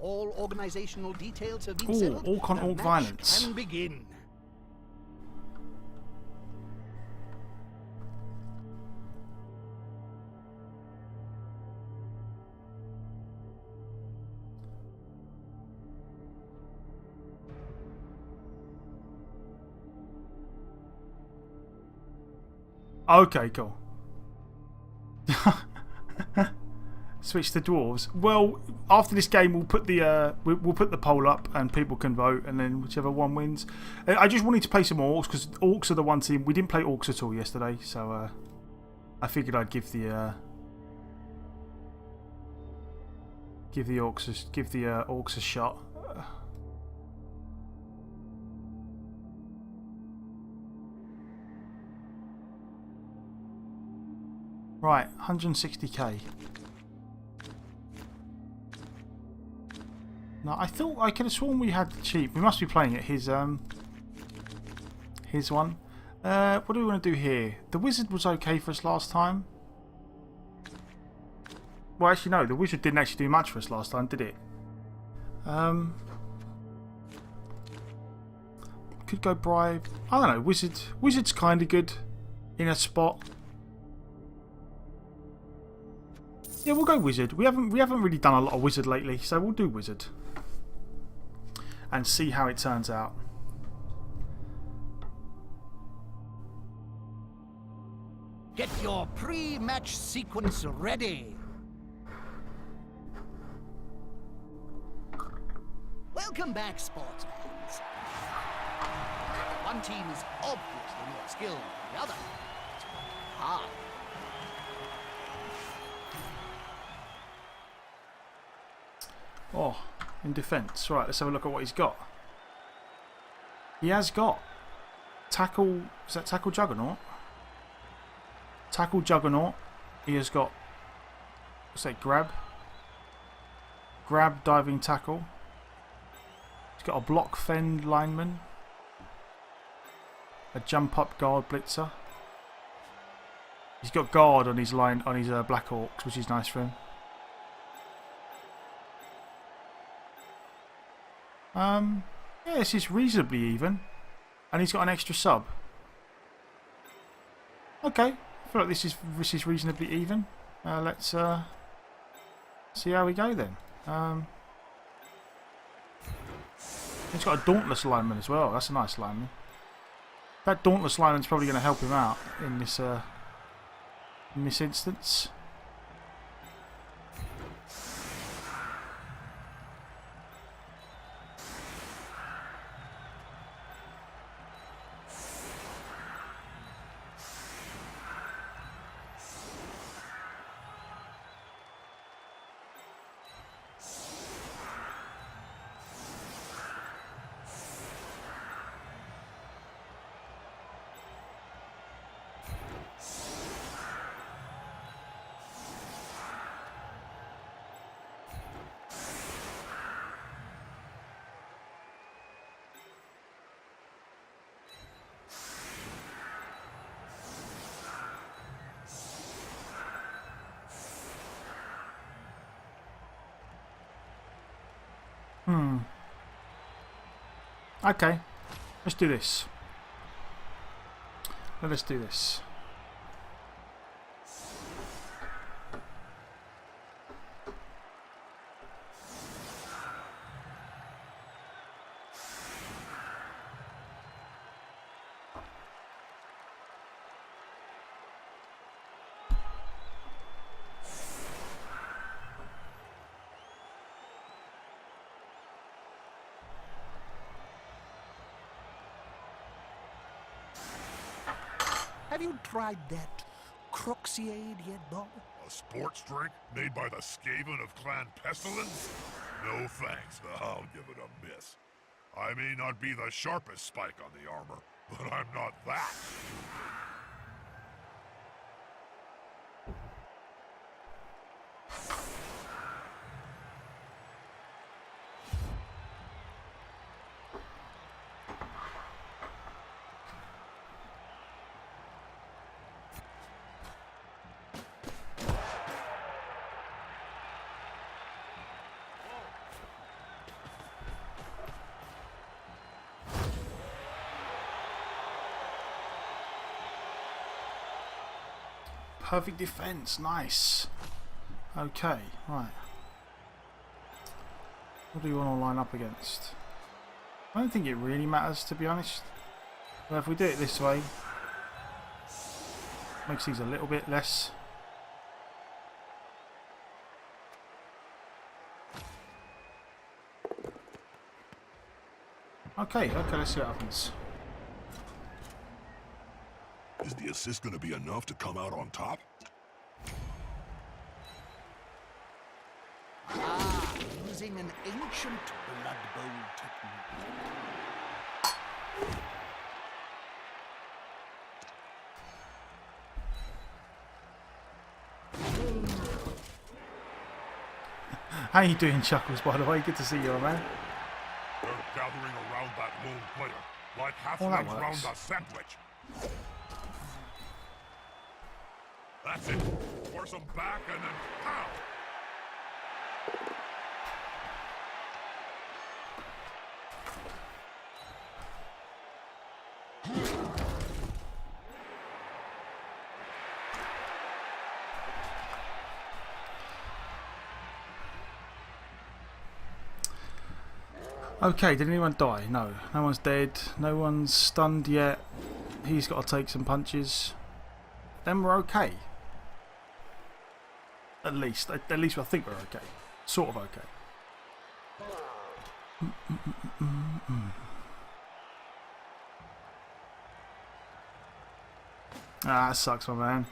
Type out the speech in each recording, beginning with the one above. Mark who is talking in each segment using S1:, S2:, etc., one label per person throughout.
S1: All organizational details have been
S2: Ooh,
S1: settled.
S2: orc on
S1: The
S2: orc
S1: match
S2: violence.
S1: can begin.
S2: Okay, cool. Switch to dwarves. Well, after this game, we'll put the poll up and people can vote, and then whichever one wins. I just wanted to play some orcs because orcs are the one team we didn't play orcs at all yesterday, so I figured I'd give the orcs a shot. Right, 160k. Now I thought I could have sworn we had the cheap. We must be playing it. His one. What do we want to do here? The wizard was okay for us last time. Well, actually no. The wizard didn't actually do much for us last time, did it? Could go bribe. I don't know. Wizard's kind of good in a spot. Yeah, we'll go wizard. We haven't really done a lot of wizard lately, so we'll do wizard and see how it turns out.
S1: Get your pre-match sequence ready. Welcome back, sports fans. One team is obviously more skilled than the other. It's hard.
S2: Oh, in defence. Right, let's have a look at what he's got. He has got tackle. Is that tackle juggernaut? Tackle juggernaut. He has got. What's that? Grab. Grab diving tackle. He's got a block fend lineman. A jump up guard blitzer. He's got guard on his line on his black orcs, which is nice for him. Yeah, this is reasonably even. And he's got an extra sub. Okay. I feel like this is reasonably even. Let's see how we go then. He's got a dauntless lineman as well. That's a nice lineman. That dauntless lineman's probably going to help him out in this instance. Okay, let's do this. Let's do this.
S1: Have you tried that Croxiade yet, Bob?
S3: A sports drink made by the Skaven of Clan Pestilence? No thanks, I'll give it a miss. I may not be the sharpest spike on the armor, but I'm not that stupid.
S2: Perfect defense. Nice. Okay, right. What do you want to line up against? I don't think it really matters, to be honest. But if we do it this way, makes these a little bit less. Okay, let's see what happens.
S3: Is the assist going to be enough to come out on top?
S1: Using an ancient Blood Bowl technique.
S2: How you doing, Chuckles, by the way? Good to see you, man.
S3: They're gathering around that lone player, like
S2: Oh, that
S3: halflings round
S2: works.
S3: a sandwich. That's it. Force them back and then pow!
S2: Okay, did anyone die? No. No one's dead. No one's stunned yet. He's got to take some punches. Then we're okay. At least I think we're okay. Sort of okay. Ah, that sucks, my man.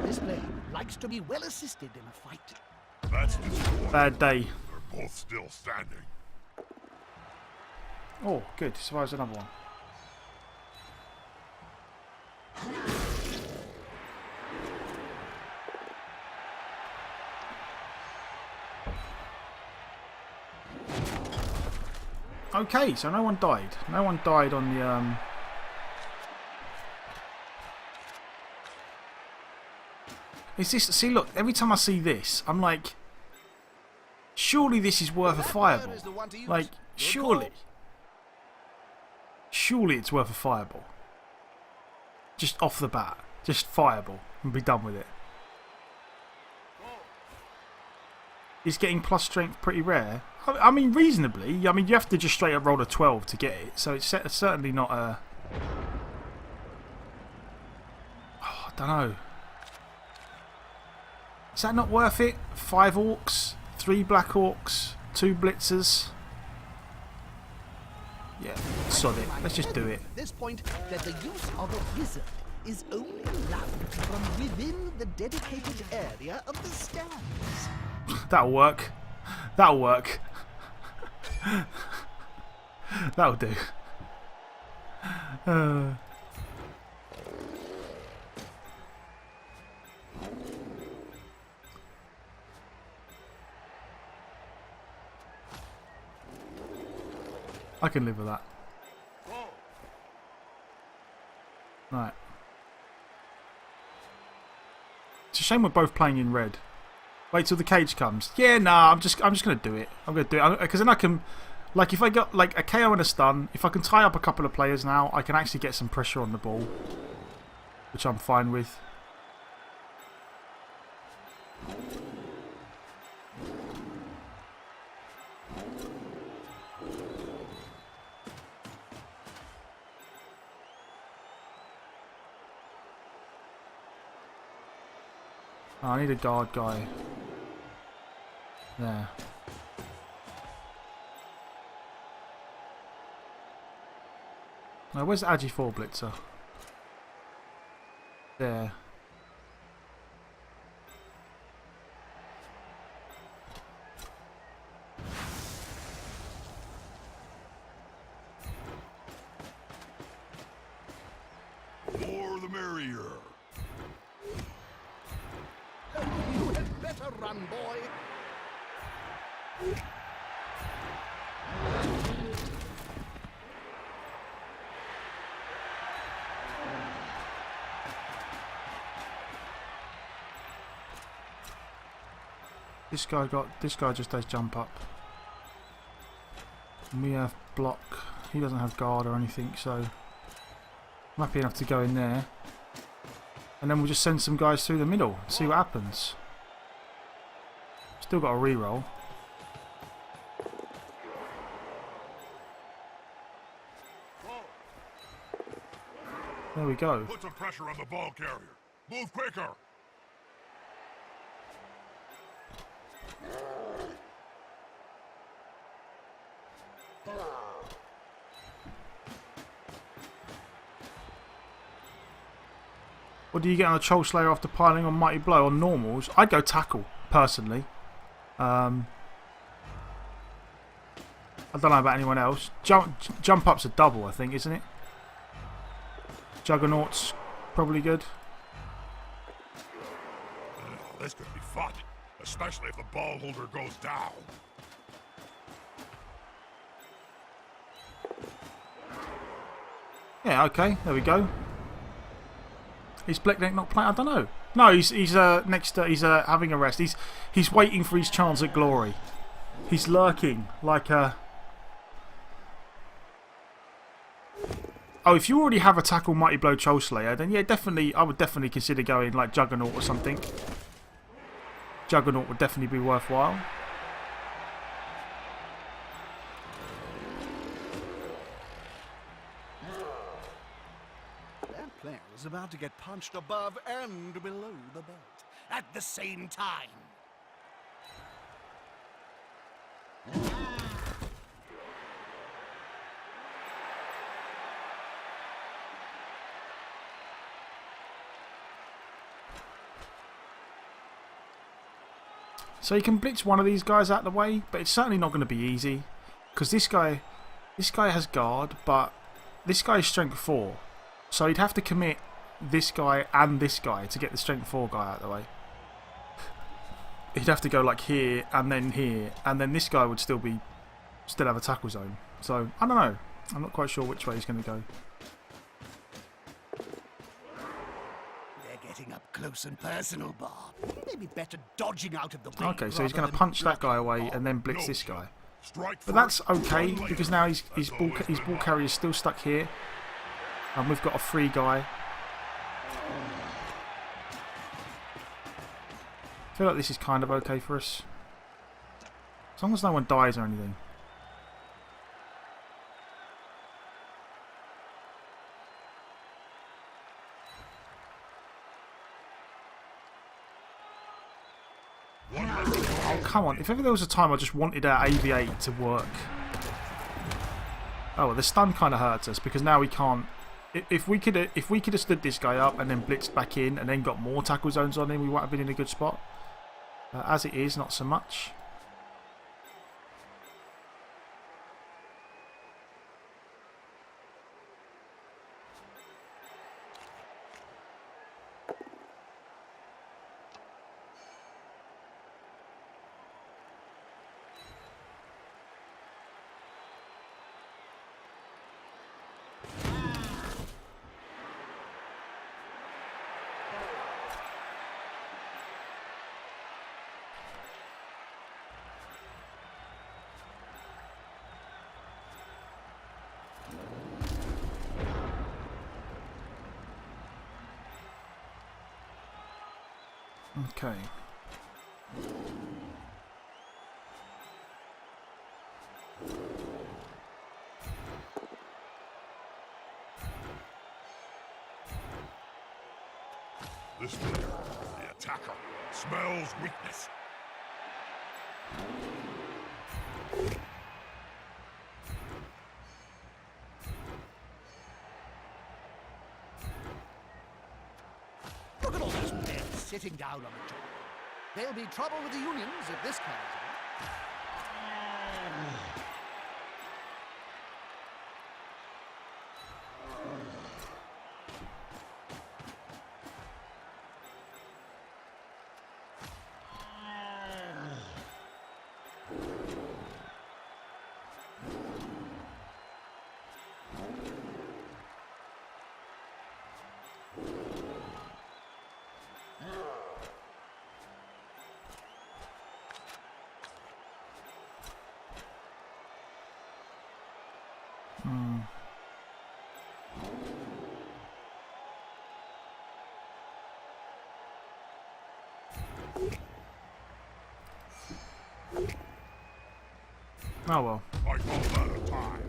S1: This player likes to be well assisted in a fight.
S3: That's disappointing.
S2: Bad day.
S3: They're both still standing.
S2: Oh, good. Survives another one. Okay, so no one died. No one died on the Is this? See, look. Every time I see this, I'm like, surely this is worth a fireball. Like, surely it's worth a fireball. Just off the bat, just fireball and be done with it. Is getting plus strength pretty rare? I mean, reasonably. I mean, you have to just straight up roll a 12 to get it, so it's certainly not a. Oh, I don't know. Is that not worth it? 5 orcs, 3 black orcs, 2 blitzers. Yeah, sod it. Let's just do it.
S1: At this point, that the use of a wizard is only allowed from within the dedicated area of the stands.
S2: That'll work. That'll work. That'll do. I can live with that. Right. It's a shame we're both playing in red. Wait till the cage comes. Yeah, nah, I'm just gonna do it. I'm gonna do it because then I can, like, if I got like a KO and a stun, if I can tie up a couple of players now, I can actually get some pressure on the ball, which I'm fine with. Oh, I need a guard guy. There. Now, where's the Agi 4 blitzer? There.
S3: The more the merrier.
S1: You had better run, boy.
S2: This guy just does jump up. And we have block. He doesn't have guard or anything, so I'm happy enough to go in there. And then we'll just send some guys through the middle and see what happens. Still got a reroll. There we go.
S3: Put some pressure on the ball carrier. Move quicker.
S2: What do you get on a Troll Slayer after piling on Mighty Blow on normals? I'd go tackle, personally. I don't know about anyone else. Jump up's a double, I think, isn't it? Juggernaut's probably good.
S3: This could be fun, especially if the ball holder goes down.
S2: Yeah, okay, there we go. Is Blackneck not playing? I don't know. No, he's next. He's having a rest. He's waiting for his chance at glory. He's lurking like a. Oh, if you already have a tackle Mighty Blow Troll Slayer, then yeah, definitely. I would definitely consider going like Juggernaut or something. Juggernaut would definitely be worthwhile.
S1: That player is about to get punched above and below the belt at the same time.
S2: So you can blitz one of these guys out of the way, but it's certainly not going to be easy. Because this guy has guard, but this guy is strength 4. So he'd have to commit this guy and this guy to get the strength 4 guy out of the way. He'd have to go like here, and then this guy would still have a tackle zone. So, I don't know. I'm not quite sure which way he's going to go.
S1: Getting up close and personal, Bob. Maybe better dodging out of the way.
S2: Okay, so he's going to
S1: rather
S2: punch
S1: than
S2: that guy away and then blitz this guy. But that's okay, because now his ball carrier is still stuck here. And we've got a free guy. I feel like this is kind of okay for us. As long as no one dies or anything. Oh, come on. If ever there was a time I just wanted our AV8 to work. Oh, well, the stun kind of hurts us because now we can't. If we could have stood this guy up and then blitzed back in and then got more tackle zones on him, we might have been in a good spot. As it is, not so much. Okay.
S3: This player, the attacker, smells weakness.
S1: Look at all those men sitting down on the job. There'll be trouble with the unions if this carries on.
S2: Oh well.
S3: I call that a tie.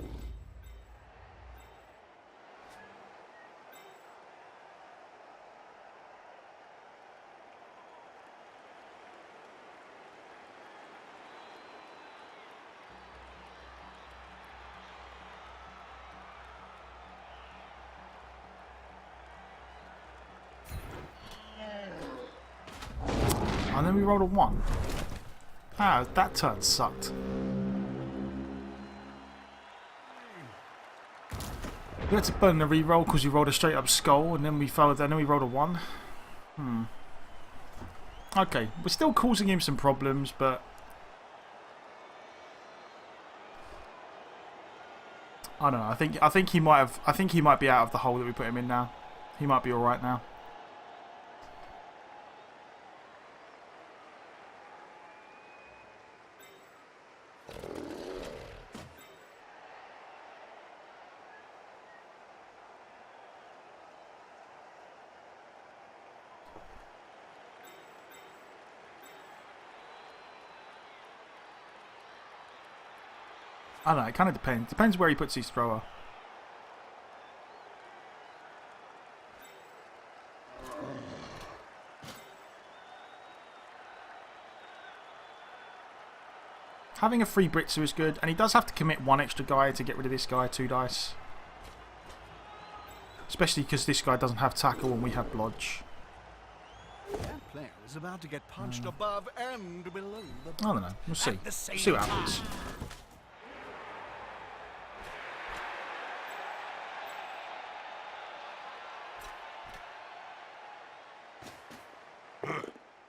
S2: And then we rolled a 1. Ah, that turn sucked. We had to burn the re-roll because we rolled a straight up skull, and then we failed, and then we rolled a 1. Okay, we're still causing him some problems, but I don't know. I think he might have. I think he might be out of the hole that we put him in now. He might be all right now. I don't know, it kind of depends. Depends where he puts his thrower. Having a free Britzer is good, and he does have to commit 1 extra guy to get rid of this guy, 2 dice. Especially because this guy doesn't have tackle and we have blodge.
S1: That player is about to get punched above and below the
S2: I don't know, we'll see.
S1: at the same
S2: See what happens.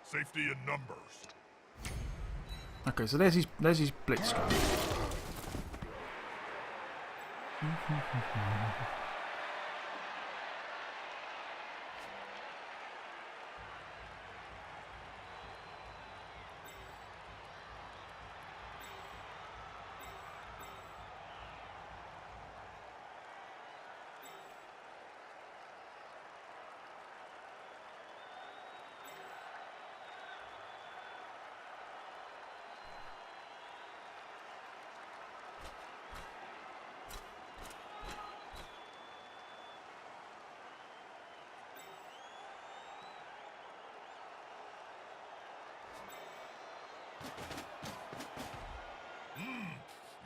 S3: Safety in numbers.
S2: Okay, so there's his blitz guy.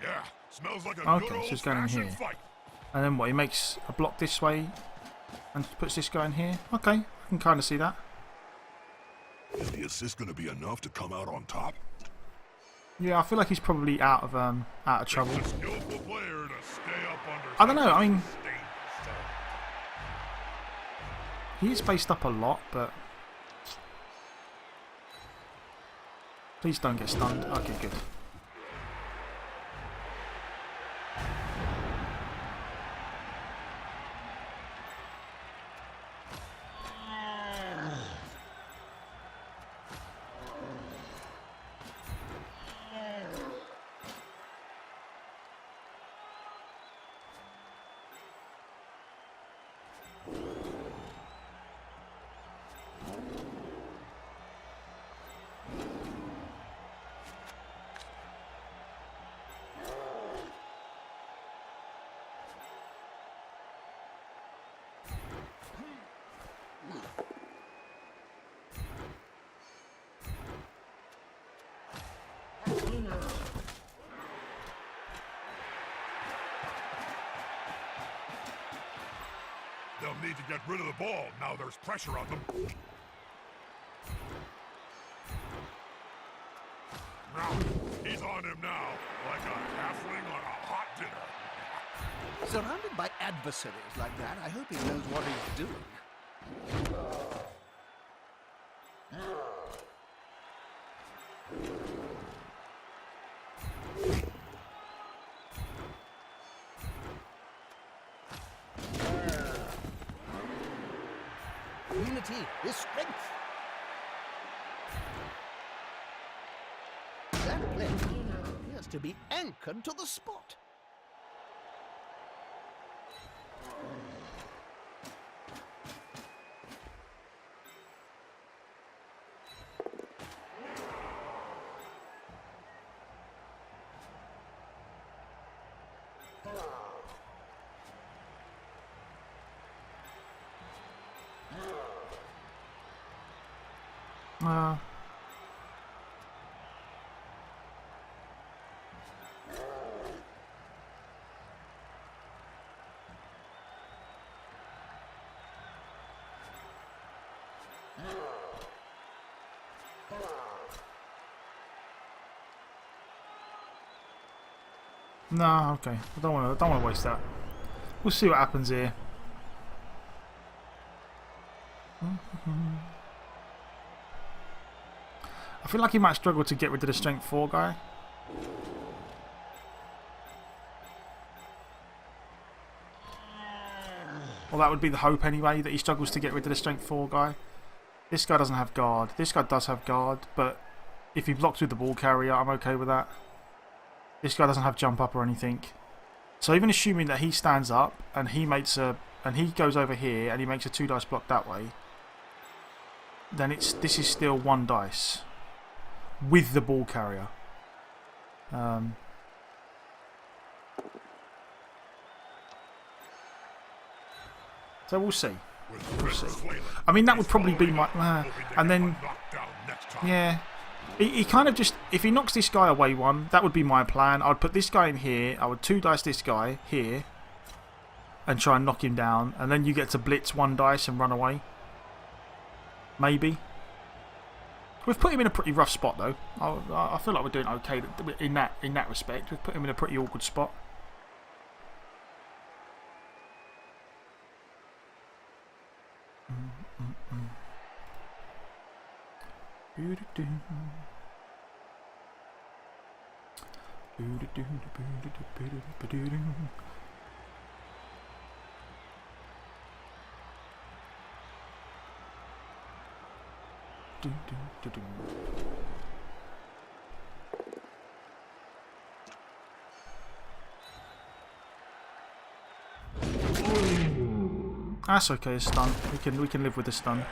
S3: Yeah, smells like a
S2: Okay,
S3: good
S2: so it's going in
S3: old-fashioned
S2: here.
S3: fight.
S2: And then what, he makes a block this way and puts this guy in here? Okay, I can kind of see that.
S3: Is the assist going to be enough to come out on top?
S2: Yeah, I feel like he's probably out of trouble.
S3: A skillful player to stay up under.
S2: I don't know, I mean,
S3: sustained assault.
S2: he is spaced up a lot, but please don't get stunned. Okay, good.
S3: They'll need to get rid of the ball now there's pressure on them. Now, he's on him now, like a halfling on a hot dinner.
S1: Surrounded by adversaries like that, I hope he knows what he's doing. Unity is strength. That player appears to be anchored to the spot.
S2: No, okay. I don't want to waste that. We'll see what happens here. I feel like he might struggle to get rid of the strength 4 guy. Well, that would be the hope anyway, that he struggles to get rid of the strength 4 guy. This guy doesn't have guard. This guy does have guard, but if he blocks with the ball carrier, I'm okay with that. This guy doesn't have jump up or anything. So even assuming that he stands up and he makes a and he goes over here and he makes a 2 dice block that way, then this is still 1 dice with the ball carrier. So we'll see. We'll see. I mean, that would probably be my and then yeah. He kind of just, if he knocks this guy away 1, that would be my plan. I'd put this guy in here, I would 2 dice this guy here, and try and knock him down, and then you get to blitz 1 dice and run away. Maybe. We've put him in a pretty rough spot though. I feel like we're doing okay in that respect. We've put him in a pretty awkward spot. That's okay, a stun. We can live with the stun.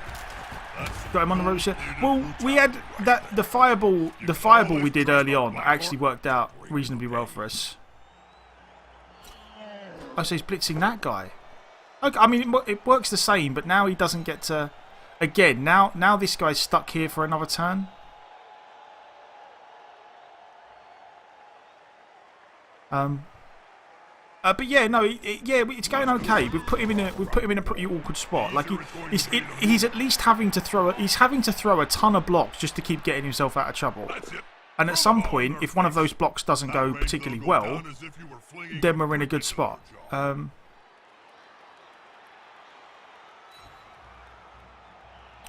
S2: Got him on the ropes yet? Well, we had that the fireball we did early on actually worked out reasonably well for us. Oh, so he's blitzing that guy. Okay, I mean, it works the same, but now he doesn't get to. Again, now this guy's stuck here for another turn. But yeah, no, it's going okay. We've put him in a pretty awkward spot. Like he's at least having to throw a ton of blocks just to keep getting himself out of trouble. And at some point, if one of those blocks doesn't go particularly well, then we're in a good spot.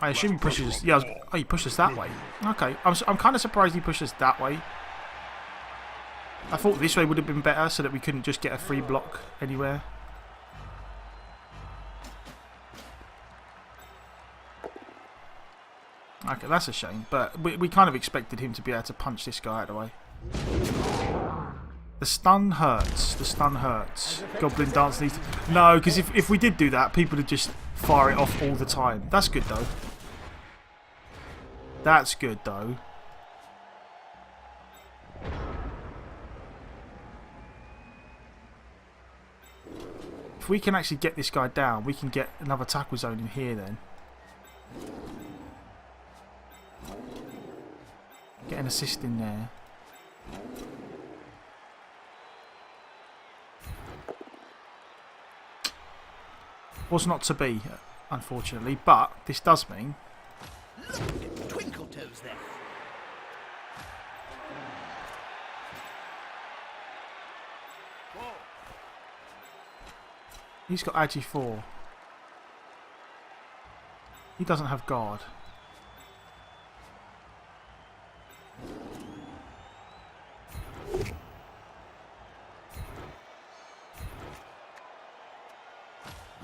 S2: I assume he pushes. Yeah, he pushes that way. Okay, I'm kind of surprised he pushes that way. I thought this way would have been better so that we couldn't just get a free block anywhere. Okay, that's a shame, but we kind of expected him to be able to punch this guy out of the way. The stun hurts. The stun hurts. Goblin dance needs... No, because if we did do that, people would just fire it off all the time. That's good, though. That's good, though. If we can actually get this guy down, we can get another tackle zone in here then. Get an assist in there. Was not to be, unfortunately, but this does mean...
S1: Look at Twinkle Toes there.
S2: He's got Agi 4. He doesn't have guard.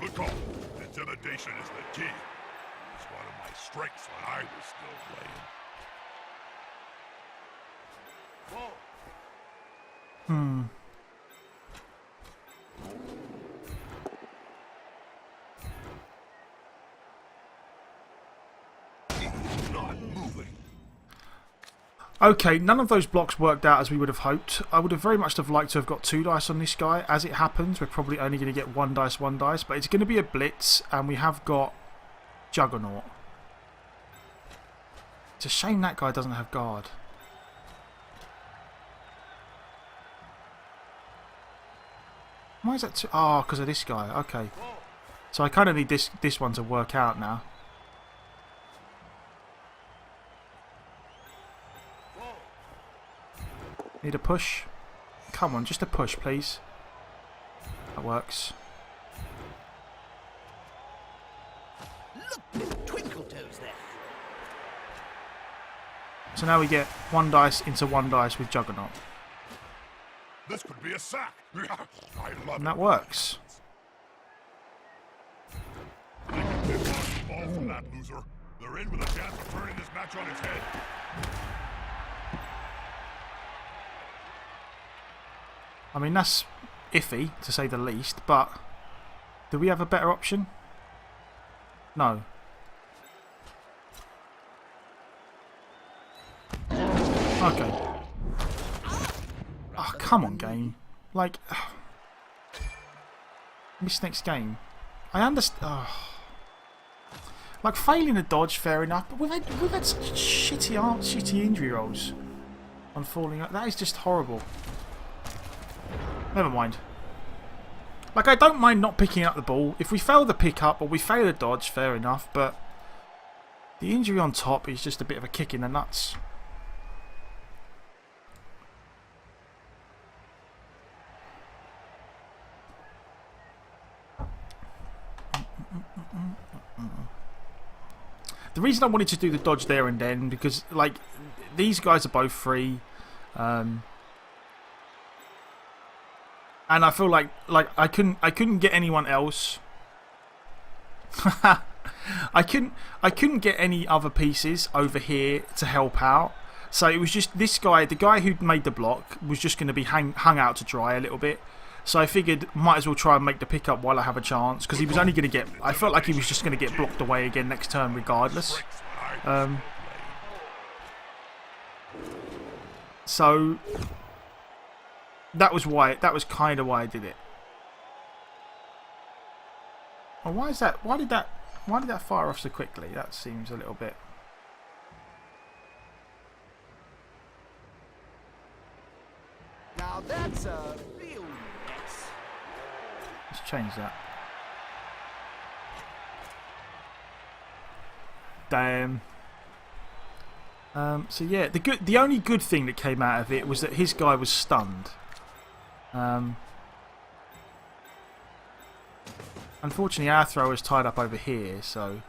S3: Good call. Intimidation is the key. It's one of my strengths when I was still playing.
S2: Okay, none of those blocks worked out as we would have hoped. I would have very much liked to have got 2 dice on this guy. As it happens, we're probably only going to get 1 dice, but it's going to be a blitz, and we have got Juggernaut. It's a shame that guy doesn't have guard. Why is that? Oh, because of this guy. Okay, so I kind of need this one to work out now. Need a push? Come on, just a push, please. That works.
S1: Look at Twinkle Toes there.
S2: So now we get 1 dice into 1 dice with Juggernaut.
S3: This could be a sack. I love
S2: And that works.
S3: Ball from that loser. They're in with a chance of turning this match on its head.
S2: I mean, that's iffy, to say the least, but do we have a better option? No. Okay. Oh, come on, game. Like, miss next game. I understand. Oh. Like, failing a dodge, fair enough, but we've had such shitty injury rolls on falling up. That is just horrible. Never mind. Like, I don't mind not picking up the ball. If we fail the pick-up or we fail the dodge, fair enough, but the injury on top is just a bit of a kick in the nuts. The reason I wanted to do the dodge there and then, because, like, these guys are both free. And I feel like I couldn't get anyone else. I couldn't get any other pieces over here to help out. So it was just this guy, the guy who made the block, was just going to be hung out to dry a little bit. So I figured might as well try and make the pickup while I have a chance, because he was only going to get. I felt like he was just going to get blocked away again next turn regardless. So that was why. That was kind of why I did it. Well, why is that? Why did that fire off so quickly? That seems a little bit.
S1: Now that's a real mess.
S2: Let's change that. Damn. So yeah, the only good thing that came out of it was that his guy was stunned. Unfortunately, our thrower is tied up over here, so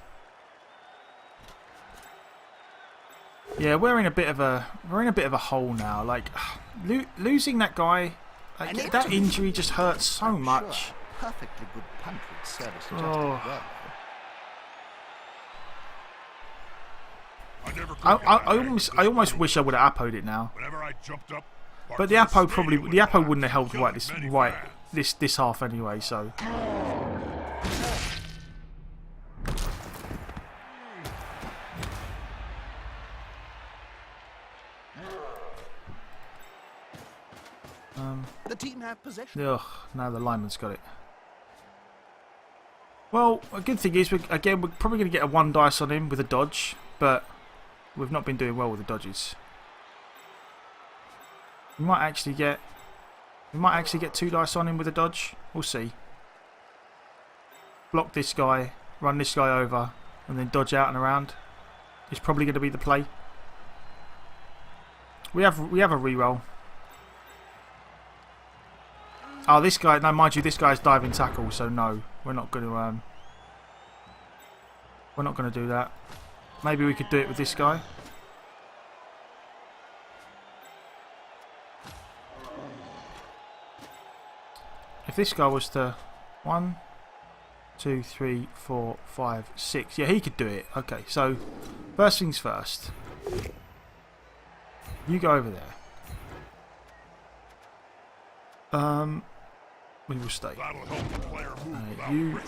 S2: yeah, we're in a bit of a hole now. Like losing that guy, like, that injury just hurts so much.
S1: Perfectly good punt would serve us just
S2: Oh.
S1: well.
S2: I almost wish I would have appoed it now.
S3: Whenever I jumped up,
S2: But the Appo wouldn't have helped this half anyway. So
S1: The team have possession.
S2: ugh, now the lineman's got it. Well, a good thing is we're probably going to get a 1 dice on him with a dodge, but we've not been doing well with the dodges. We might actually get 2 dice on him with a dodge. We'll see. Block this guy, run this guy over, and then dodge out and around. Is probably going to be the play. We have a reroll. Oh, this guy. No, mind you, this guy's diving tackle. So no, we're not going to. We're not going to do that. Maybe we could do it with this guy. If this guy was to 1, 2, 3, 4, 5, 6. Yeah, he could do it. Okay, so first things first. You go over there. We will stay. You.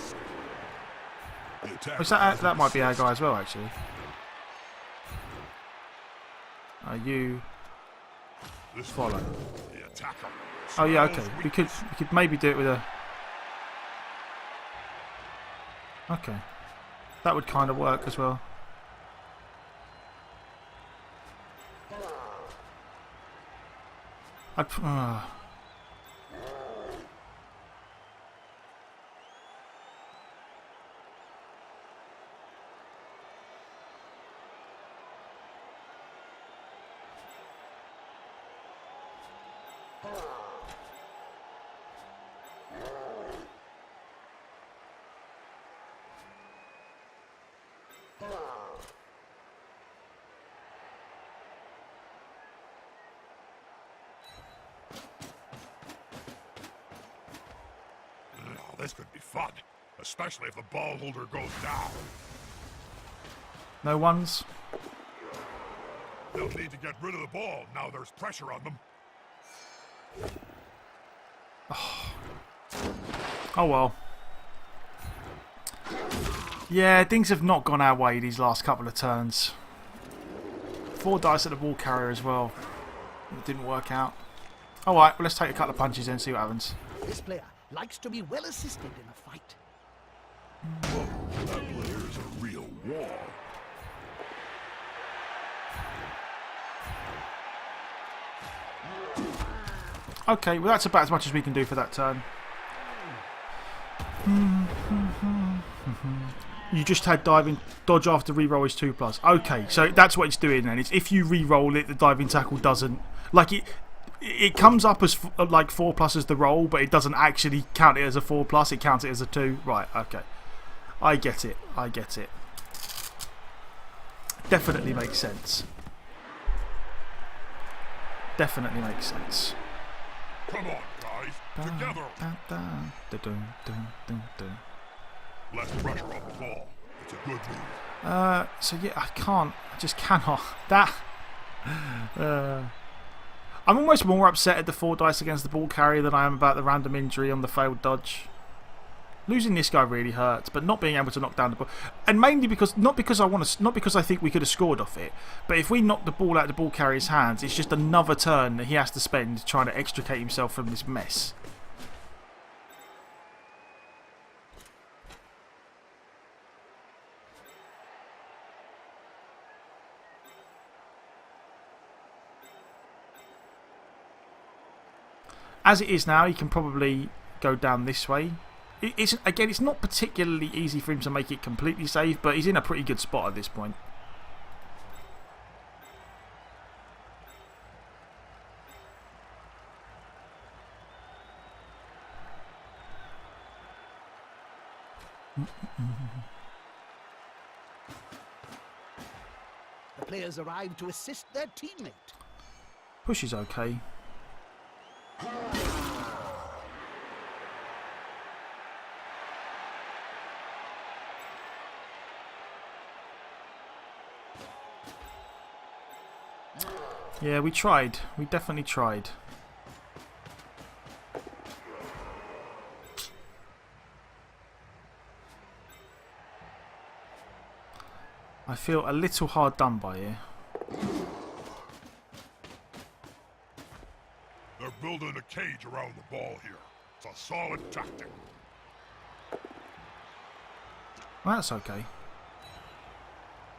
S2: That might be our guy as well, actually. You
S3: This
S2: follow.
S3: the attacker.
S2: Oh yeah, okay.
S3: smells
S2: We could maybe do it with a. Okay, that would kind of work as well. I'd.
S3: Oh, this could be fun, especially if the ball holder goes down.
S2: No ones.
S3: They'll need to get rid of the ball now there's pressure on them.
S2: Oh well. Yeah, things have not gone our way these last couple of turns. 4 dice at the ball carrier as well. It didn't work out. Alright, well, let's take a couple of punches and see what happens.
S1: This player likes to be well assisted in a fight.
S3: That player's a real wall.
S2: Okay, well, that's about as much as we can do for that turn. You just had diving dodge after reroll is 2+. Okay, so that's what it's doing then. It's if you reroll it, the diving tackle doesn't like it. It comes up as like 4+ as the roll, but it doesn't actually count it as a 4+. It counts it as a 2. Right? Okay, I get it. I get it. Definitely makes sense. Definitely makes sense.
S3: Come on, guys, together. Less pressure on the ball. It's a good move.
S2: So yeah, I can't. I just cannot. That. I'm almost more upset at the 4 dice against the ball carrier than I am about the random injury on the failed dodge. Losing this guy really hurts, but not being able to knock down the ball, and mainly because not because I think we could have scored off it, but if we knock the ball out of the ball carrier's hands, it's just another turn that he has to spend trying to extricate himself from this mess. As it is now, he can probably go down this way. It's not particularly easy for him to make it completely safe, but he's in a pretty good spot at this point.
S1: The players arrive to assist their teammate.
S2: Push is okay. Yeah, we tried. We definitely tried. I feel a little hard done by here.
S3: They're building a cage around the ball here. It's a solid tactic.
S2: Well, that's okay.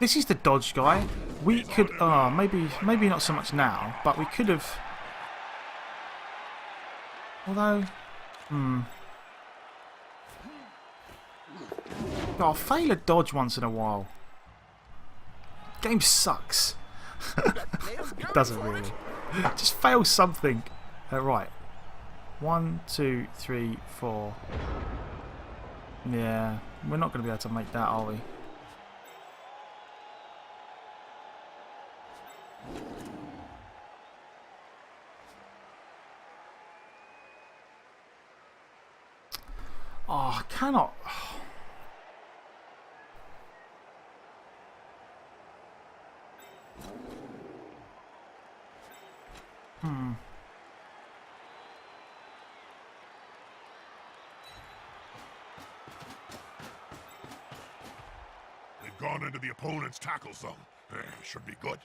S2: This is the dodge guy. We could, maybe not so much now, but we could have. Although, I'll fail a dodge once in a while. Game sucks. It doesn't really. Just fail something. Right. 1, 2, 3, 4. Yeah, we're not going to be able to make that, are we? Oh, I cannot.
S3: They've gone into the opponent's tackle zone. Should be good.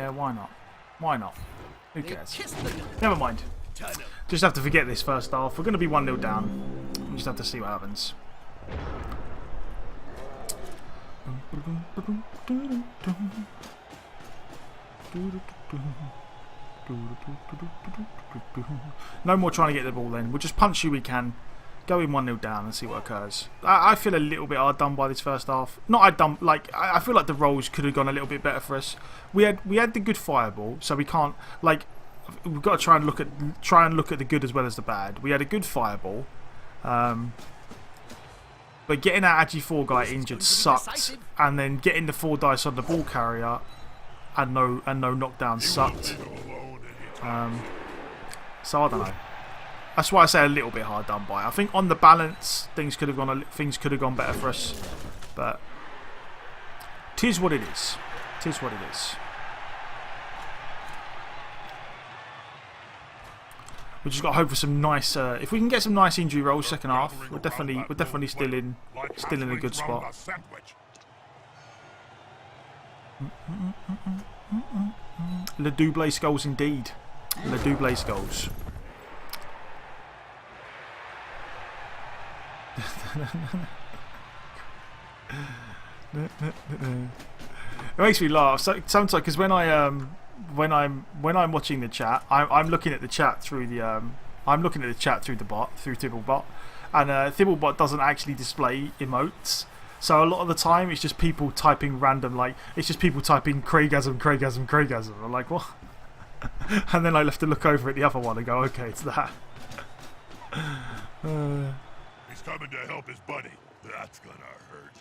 S2: Yeah, why not? Why not? Who
S1: They
S2: cares?
S1: kiss the
S2: Never mind.
S1: turn over.
S2: Just have to forget this first half. We're going to be 1-0 down. We just have to see what happens. No more trying to get the ball then. We'll just punch you we can. Go in 1-0 down and see what occurs. I feel a little bit hard done by this first half. Not hard done, like I feel like the rolls could have gone a little bit better for us. We had the good fireball, so we can't like we've got to try and look at the good as well as the bad. We had a good fireball. But getting our Agi 4 guy injured sucked, and then getting the 4 dice on the ball carrier and no knockdown sucked. So I don't know. That's why I say a little bit hard done by. I think on the balance, things could have gone better for us, but 'tis what it is. 'Tis what it is. We just got to hope for some nice. If we can get some nice injury rolls second half, we're definitely still in a good spot. Le double goals indeed. Le double goals. It makes me laugh. So, sometimes because when I'm watching the chat, I'm looking at the chat through the bot through Thibbledorf, and Thibbledorf doesn't actually display emotes. So a lot of the time it's just people typing random, like it's just people typing Craigasm, Craigasm, Craigasm. I'm like, what? And then I have to look over at the other one and go, okay, it's that.
S3: He's coming to help his buddy. That's gonna hurt.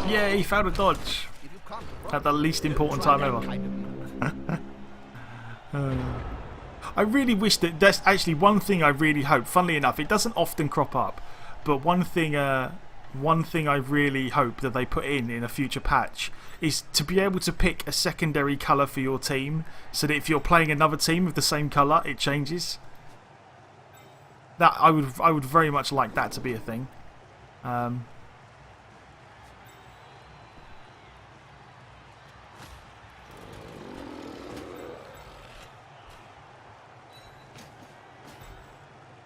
S2: Yeah, he found a dodge at the least important time ever. I really wish that there's actually one thing I really hope. Funnily enough, it doesn't often crop up, but one thing I really hope that they put in a future patch is to be able to pick a secondary colour for your team, so that if you're playing another team with the same colour, it changes. That I would very much like that to be a thing.
S1: Now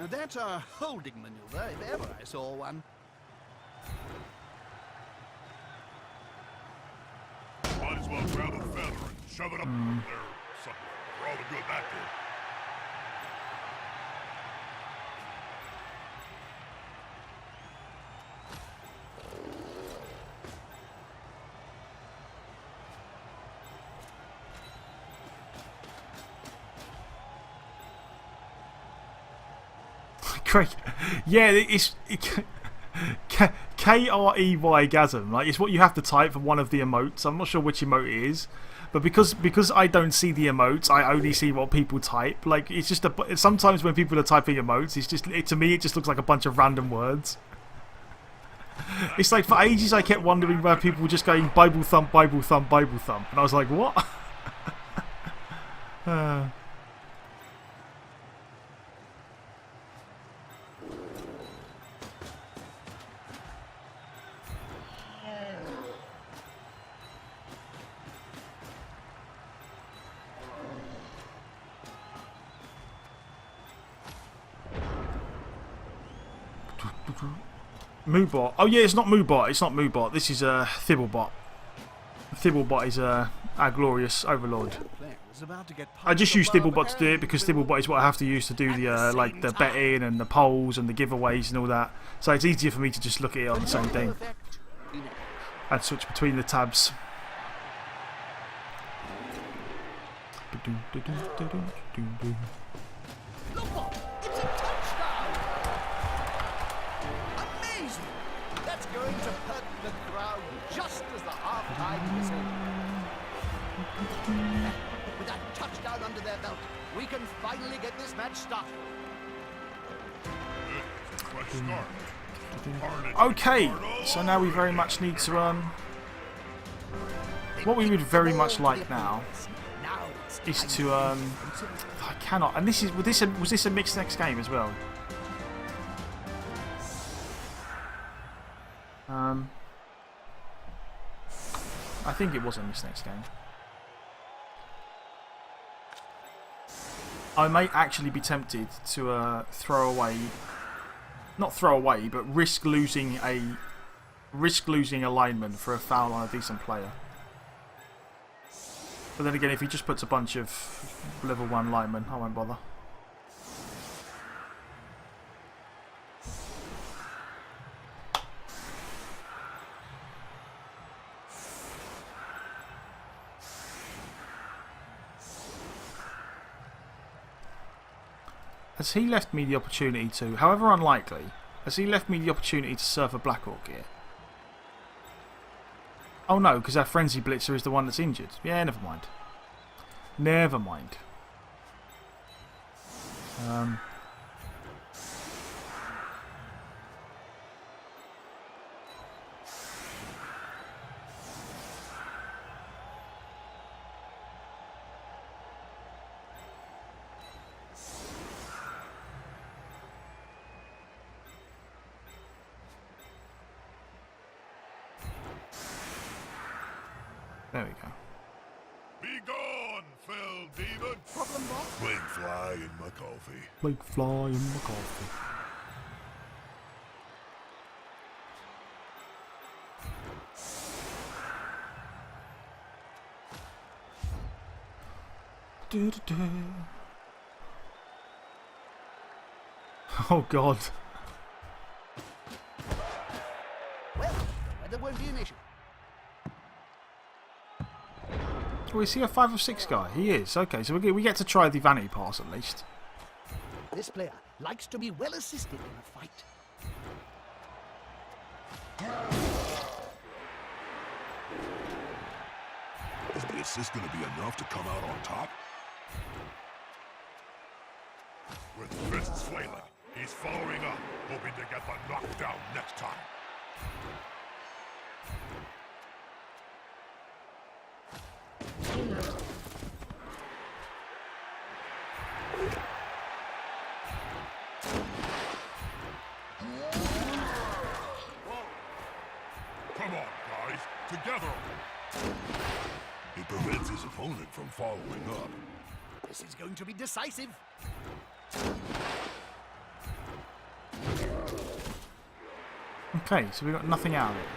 S1: that's a holding maneuver, if ever I saw one.
S3: Might as well grab a feather and shove it up there somewhere. For all the good that did.
S2: Craig, yeah, it's K-R-E-Y gasm. Like, it's what you have to type for one of the emotes. I'm not sure which emote it is, but because I don't see the emotes, I only see what people type. Like, it's just sometimes when people are typing emotes, it's just to me it just looks like a bunch of random words. It's like for ages I kept wondering where people were just going Bible thump, Bible thump, Bible thump, and I was like, what? Moobot. Oh yeah, it's not Moobot. It's not Moobot. This is Thibbledorf. Thibbledorf is our glorious overlord. I just use Thibbledorf to do it because Thibbledorf is what I have to use to do the like the betting and the polls and the giveaways and all that. So it's easier for me to just look at it on the same thing and switch between the tabs.
S1: That's going to hurt the crowd just as the half-time whistle. With that touchdown under their belt, we can finally get this match started.
S3: Fresh start.
S2: Okay, so now we very much need to what we would very much like now is to I cannot, and was this a mixed next game as well? I think it was in this next game. I may actually be tempted to throw away, not throw away, but risk losing a lineman for a foul on a decent player. But then again, if he just puts a bunch of level 1 linemen, I won't bother. Has he left me the opportunity to, however unlikely, has he left me the opportunity to surf a Black Orc here? Oh no, because our Frenzy Blitzer is the one that's injured. Yeah, never mind. Never mind. There we go.
S3: Be gone, fell demon!
S1: Problem, Bob?
S3: Plague fly in my coffee.
S2: Like fly in the coffee. Oh God.
S1: Well, the weather won't be an issue.
S2: Oh, is he a 5 or 6 guy? He is. Okay, so we get to try the vanity pass at least.
S1: This player likes to be well assisted in a fight.
S3: Is the assist going to be enough to come out on top? With fists flailing, he's following up, hoping to get the knockdown next time. Come on, guys, together! He prevents his opponent from following up.
S1: This is going to be decisive.
S2: Okay, so we got nothing out of it.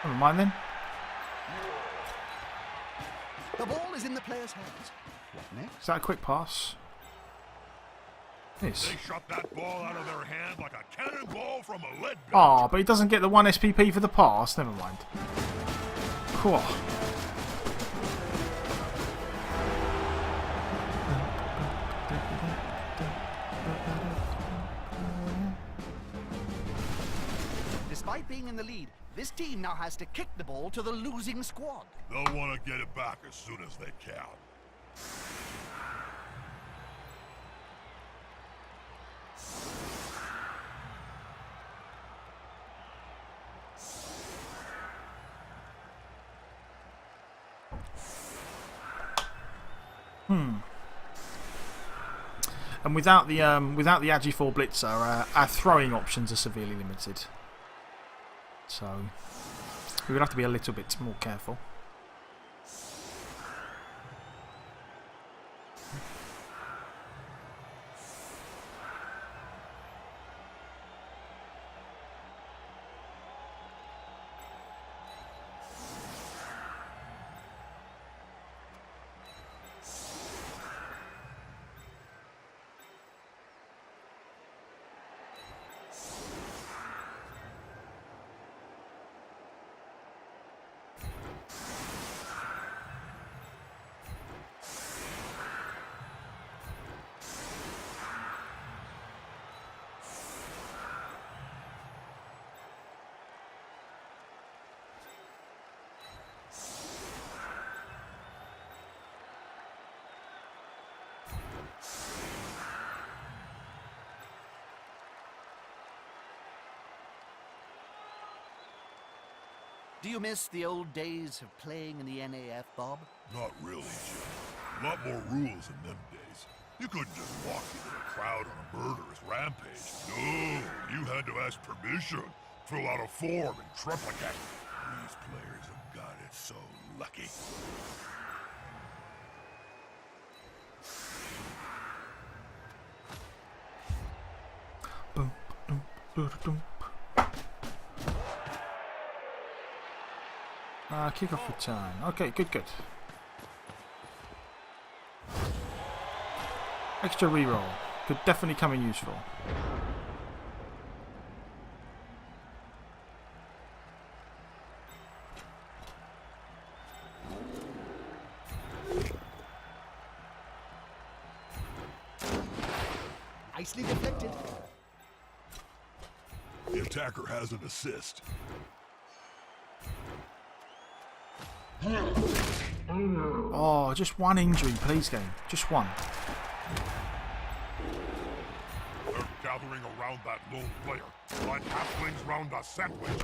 S2: Never mind then.
S1: The ball is in the player's hands. What next?
S2: Is that a quick pass? Yes.
S3: They shot that ball out of their hand like a cannonball from a lead gun.
S2: Ah, but he doesn't get the 1 SPP for the pass. Never mind. Cool.
S1: Despite being in the lead, this team now has to kick the ball to the losing squad.
S3: They'll want to get it back as soon as they can.
S2: And without the Agi4 Blitzer, our throwing options are severely limited. So we would have to be a little bit more careful.
S1: Do you miss the old days of playing in the NAF, Bob?
S3: Not really, Jim. A lot more rules in them days. You couldn't just walk into the crowd on a murderous rampage. No, you had to ask permission fill out a form and triplicate. These players have got it so lucky.
S2: Boom, boom, boom, boom. Kick off return. Okay, good, good. Extra reroll. Could definitely come in useful.
S1: Nicely deflected.
S3: The attacker has an assist.
S2: Oh, just one injury, please, game. Just one.
S3: They're gathering around that lone player, like halflings round a sandwich.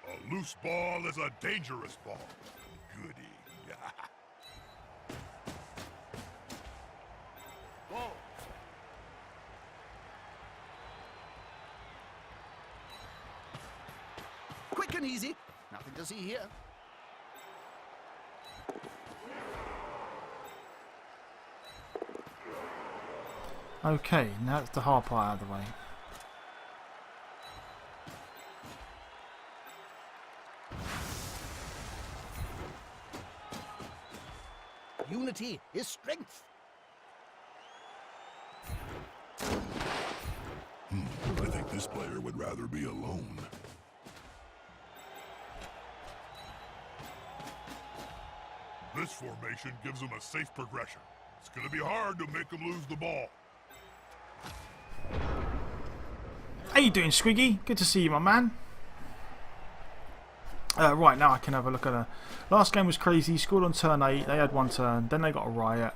S3: A loose ball is a dangerous ball. Goody.
S1: Whoa. Quick and easy. Nothing to see here.
S2: Okay, now it's the hard part out of the way.
S1: Unity is strength.
S3: I think this player would rather be alone. This formation gives him a safe progression. It's gonna be hard to make him lose the ball.
S2: How you doing, Squiggy? Good to see you, my man. Right, now I can have a look at a... Last game was crazy. You scored on turn 8. They had one turn. Then they got a riot.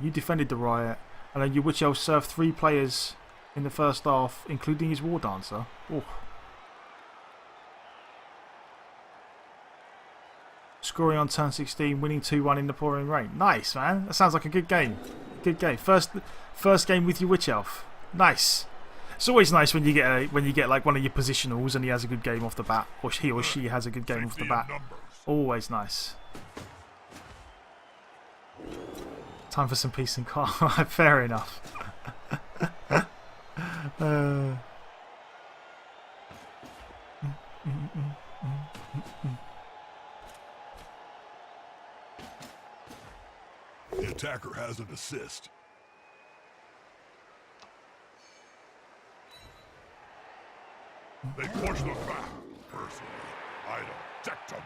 S2: You defended the riot. And then your Witch Elf served 3 players in the first half, including his War Dancer. Ooh. Scoring on turn 16, winning 2-1 in the pouring rain. Nice, man. That sounds like a good game. Good game. First game with your Witch Elf. Nice. It's always nice when you get like one of your positionals and he has a good game off the bat, or he or she has a good game off the bat. Always nice. Time for some peace and calm. Fair enough.
S3: The attacker has an assist. They push them back. Personally, I'd eject them.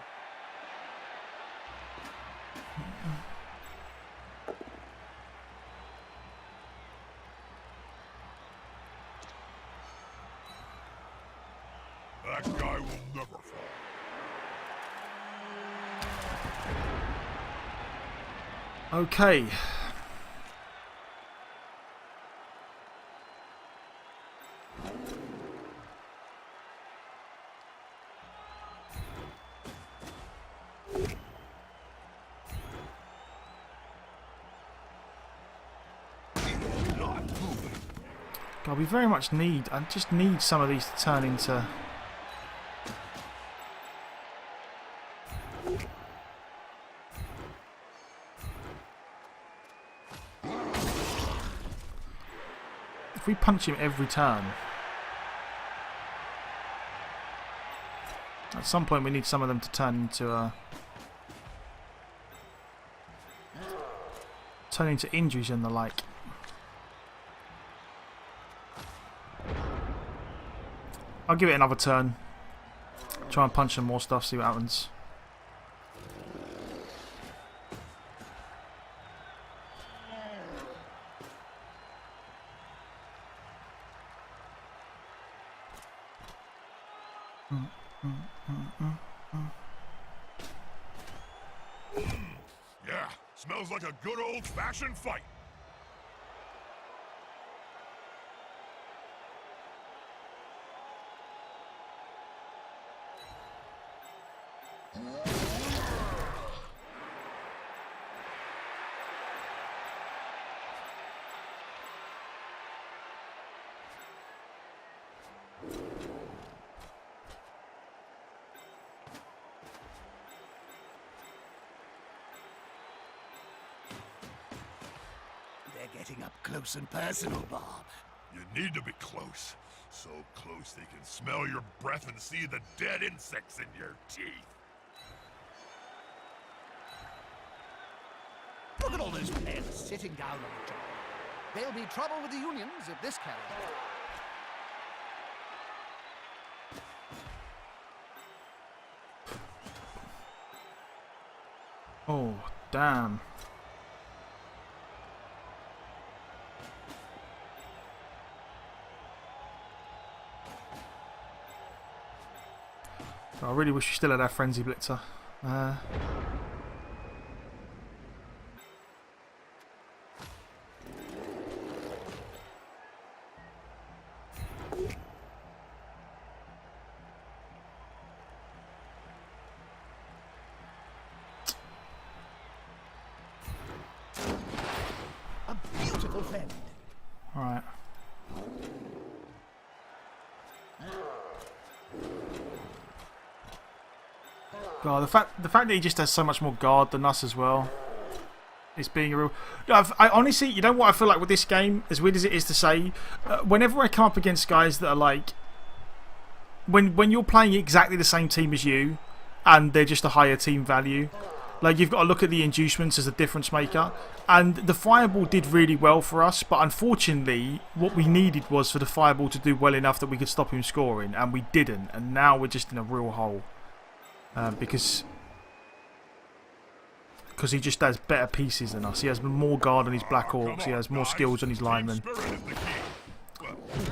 S3: That guy will never fall.
S2: Okay. God, we very much need... I just need some of these to turn into... If we punch him every turn... At some point we need some of them to turn into injuries and the like. I'll give it another turn. Try and punch some more stuff, see what happens.
S3: Yeah, smells like a good old-fashioned fight.
S1: They're getting up close and personal, Bob.
S3: You need to be close. So close they can smell your breath and see the dead insects in your teeth.
S1: Look at all those players sitting down on the job. There'll be trouble with the unions if this carries on.
S2: Oh, damn. I really wish we still had our frenzy blitzer.
S1: A beautiful friend.
S2: All right. God, the fact that he just has so much more guard than us as well. It's being a real. I honestly, you know what I feel like with this game, as weird as it is to say, whenever I come up against guys that are like, when you're playing exactly the same team as you, and they're just a higher team value, like you've got to look at the inducements as a difference maker. And the fireball did really well for us, but unfortunately, what we needed was for the fireball to do well enough that we could stop him scoring, and we didn't. And now we're just in a real hole. Because he just has better pieces than us. He has more guard on his Black Orcs. He has more skills on his linemen.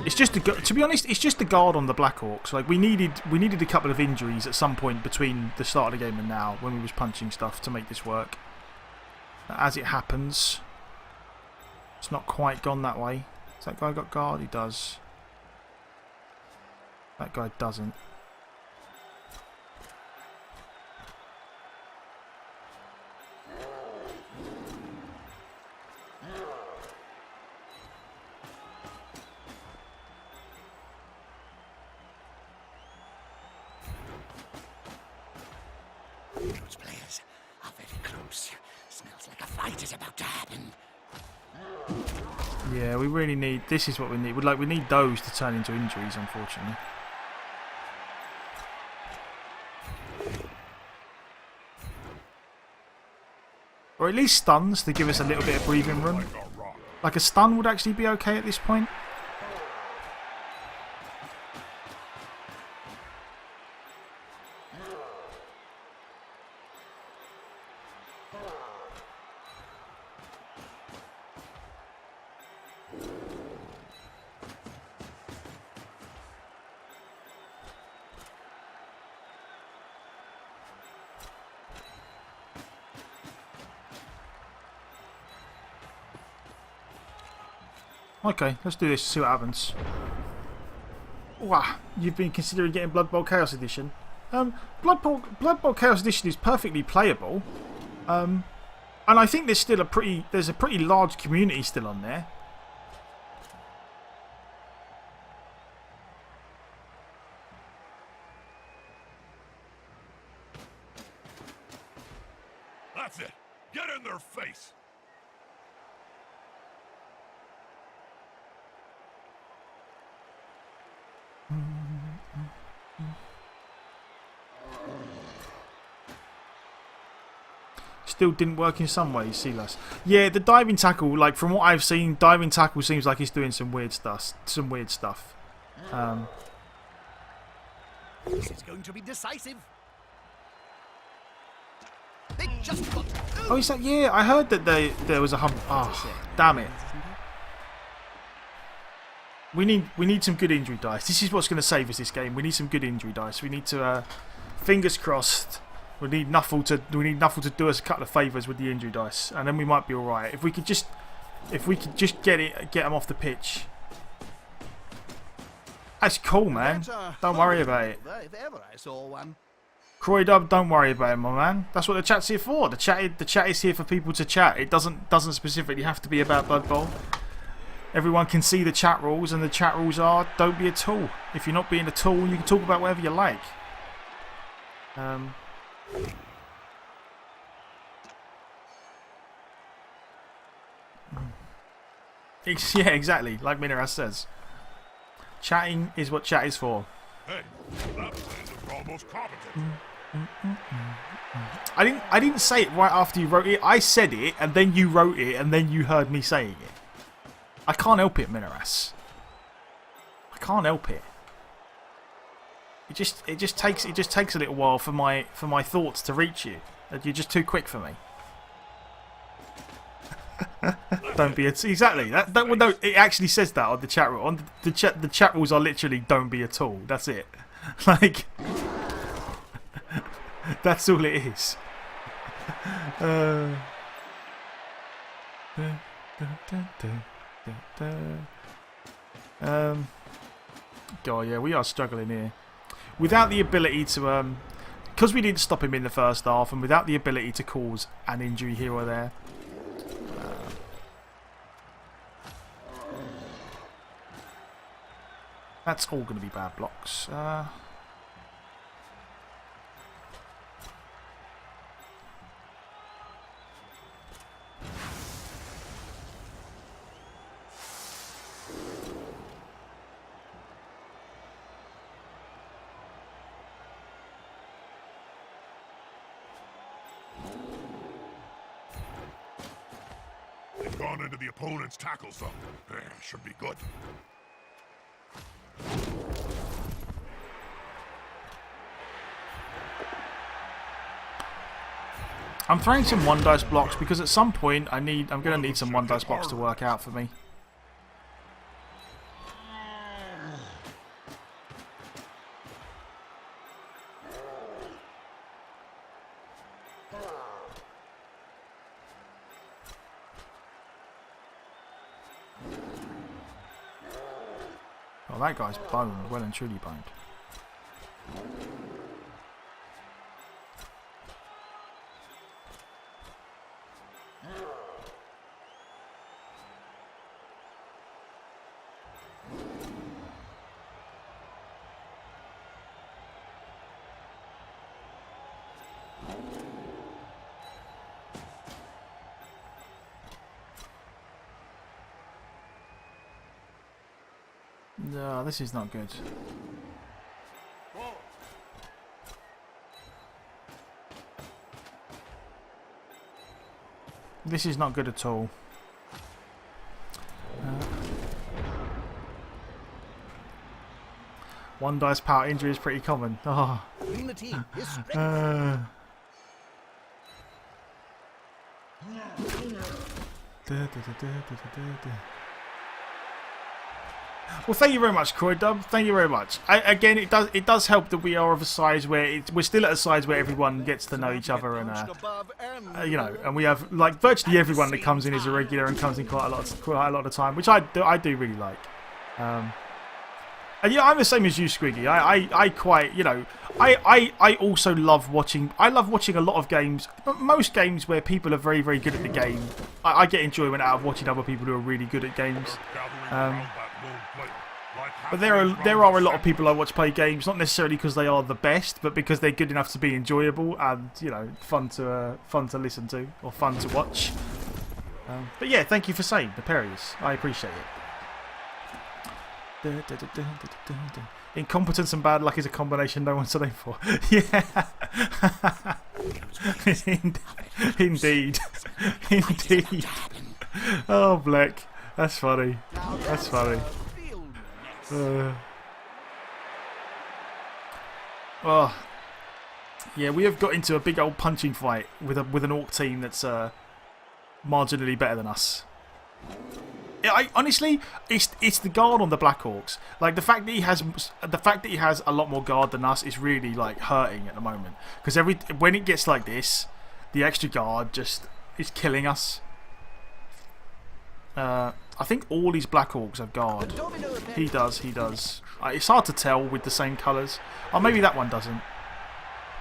S2: It's just to be honest, it's just the guard on the Black Orcs. Like we needed a couple of injuries at some point between the start of the game and now when we was punching stuff to make this work. As it happens, it's not quite gone that way. Has that guy got guard? He does. That guy doesn't.
S1: Those players are very close. Smells like a fight is about to happen.
S2: Yeah, we really need. This is what we need. We need those to turn into injuries, unfortunately. Or at least stuns to give us a little bit of breathing room. Like a stun would actually be okay at this point. Okay, let's do this, see what happens. Wow, you've been considering getting Blood Bowl Chaos Edition. Blood Bowl Chaos Edition is perfectly playable. And I think there's still a pretty large community still on there.
S3: That's it. Get in their face.
S2: Still didn't work in some ways, Silas. Yeah, the diving tackle, like from what I've seen, diving tackle seems like it's doing some weird stuff.
S1: This is going to be decisive. They just got.
S2: Oh, is that? Yeah, I heard that there was a hump. Oh, damn it. We need some good injury dice. This is what's going to save us this game. We need some good injury dice. We need to, fingers crossed. We need Nuffle to do us a couple of favours with the injury dice, and then we might be all right. If we could just get them off the pitch. That's cool, man. Don't worry about it.
S1: If ever I saw one.
S2: Croy Dub, don't worry about it, my man. That's what the chat's here for. The chat is here for people to chat. It doesn't specifically have to be about Blood Bowl. everyone can see the chat rules, and the chat rules are don't be a tool. If you're not being a tool, you can talk about whatever you like. Yeah, exactly. Like Minaras says, chatting is what chat is for.
S3: Hey, that was almost competent.
S2: I didn't say it right after you wrote it. I said it, and then you wrote it, and then you heard me saying it. I can't help it, Minaras. I can't help it. It just takes a little while for my thoughts to reach you. You're just too quick for me. Don't be a exactly that well, no, it actually says that on the chat rule. On the chat rules are literally don't be a tool. That's it. Like that's all it is. God, yeah, we are struggling here. Without the ability to because we didn't stop him in the first half, and without the ability to cause an injury here or there. That's all going to be bad blocks.
S3: They've gone into the opponent's tackle zone. Should be good.
S2: I'm throwing some one dice blocks because at some point I'm going to need some one dice blocks to work out for me. Oh, that guy's boned, well and truly boned. No, this is not good. This is not good at all. One dice power injury is pretty common. Oh.
S1: The team is
S2: Well, thank you very much, Croydub. Thank you very much. Again, it does help that we are of a size where we're still at a size where everyone gets to know each other, and you know, and we have like virtually everyone that comes in is a regular and comes in quite a lot of time, which I do really like. And yeah, I'm the same as you, Squiggy. I quite, you know, I also love watching. I love watching a lot of games, most games where people are very, very good at the game. I get enjoyment out of watching other people who are really good at games. But there are a lot of people I watch play games, not necessarily because they are the best, but because they're good enough to be enjoyable and, you know, fun to listen to or fun to watch. But yeah, thank you for saying the parries. I appreciate it. Incompetence and bad luck is a combination no one's to name for. Yeah. Indeed. Indeed. Oh, Black. That's funny. That's funny. Oh. Yeah, we have got into a big old punching fight with an Orc team that's marginally better than us. Honestly, it's the guard on the Black Orcs. Like the fact that he has a lot more guard than us is really like hurting at the moment. Because when it gets like this, the extra guard just is killing us. I think all these Black Orcs have guard. He does. It's hard to tell with the same colours. Or maybe that one doesn't.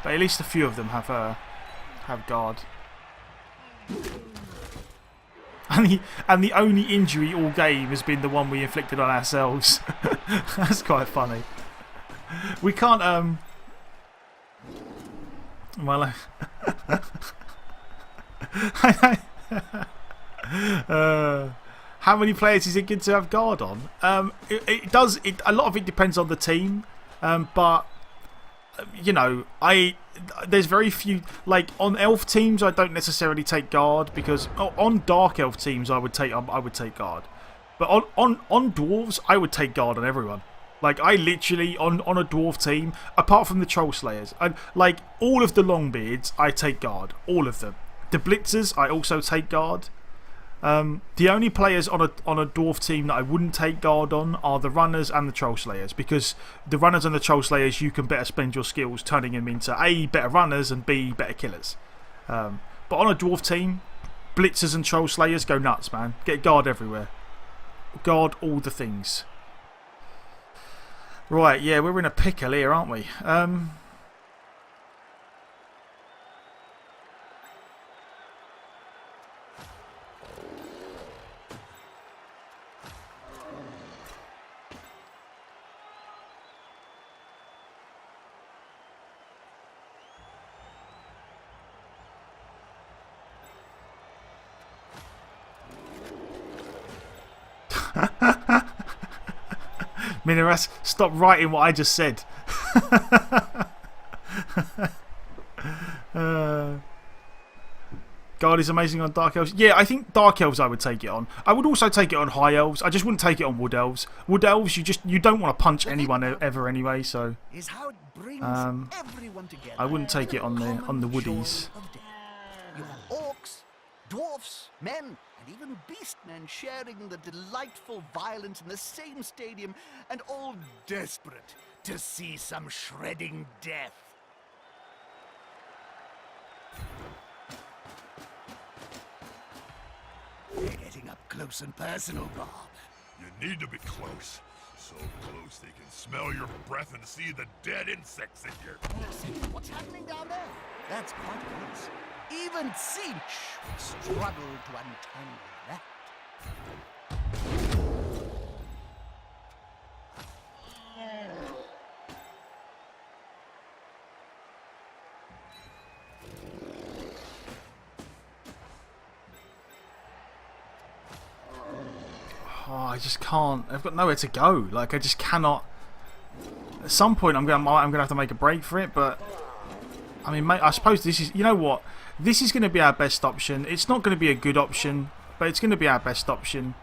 S2: But at least a few of them have guard. And the only injury all game has been the one we inflicted on ourselves. That's quite funny. We can't well how many players is it good to have guard on? It does. A lot of it depends on the team, but you know, there's very few. Like on elf teams, I don't necessarily take guard because on dark elf teams, I would take guard, but on dwarves, I would take guard on everyone. Like I literally on a dwarf team, apart from the troll slayers, like all of the longbeards, I take guard. All of them. The blitzers, I also take guard. The only players on a dwarf team that I wouldn't take guard on are the runners and the troll slayers, because the runners and the troll slayers you can better spend your skills turning them into A, better runners, and B, better killers. But on a dwarf team, blitzers and troll slayers go nuts, man. Get guard everywhere. Guard all the things. Right, yeah, we're in a pickle here, aren't we? Miniras, stop writing what I just said. God is amazing on Dark Elves. Yeah, I think Dark Elves I would take it on. I would also take it on High Elves. I just wouldn't take it on Wood Elves. Wood Elves, you don't want to punch anyone ever anyway, so I wouldn't take it on the Woodies.
S1: You have orcs, dwarfs, men, and even beastmen sharing the delightful violence in the same stadium, and all desperate to see some shredding death. We're getting up close and personal, Bob.
S3: You need to be close. So close they can smell your breath and see the dead insects in your...
S1: What's happening down there? That's quite a mess. Even Cinch would struggle to untangle that.
S2: Oh, I just can't. I've got nowhere to go. Like I just cannot. At some point, I'm gonna have to make a break for it. But I mean, mate, I suppose this is. You know what? This is going to be our best option. It's not going to be a good option, but it's going to be our best option.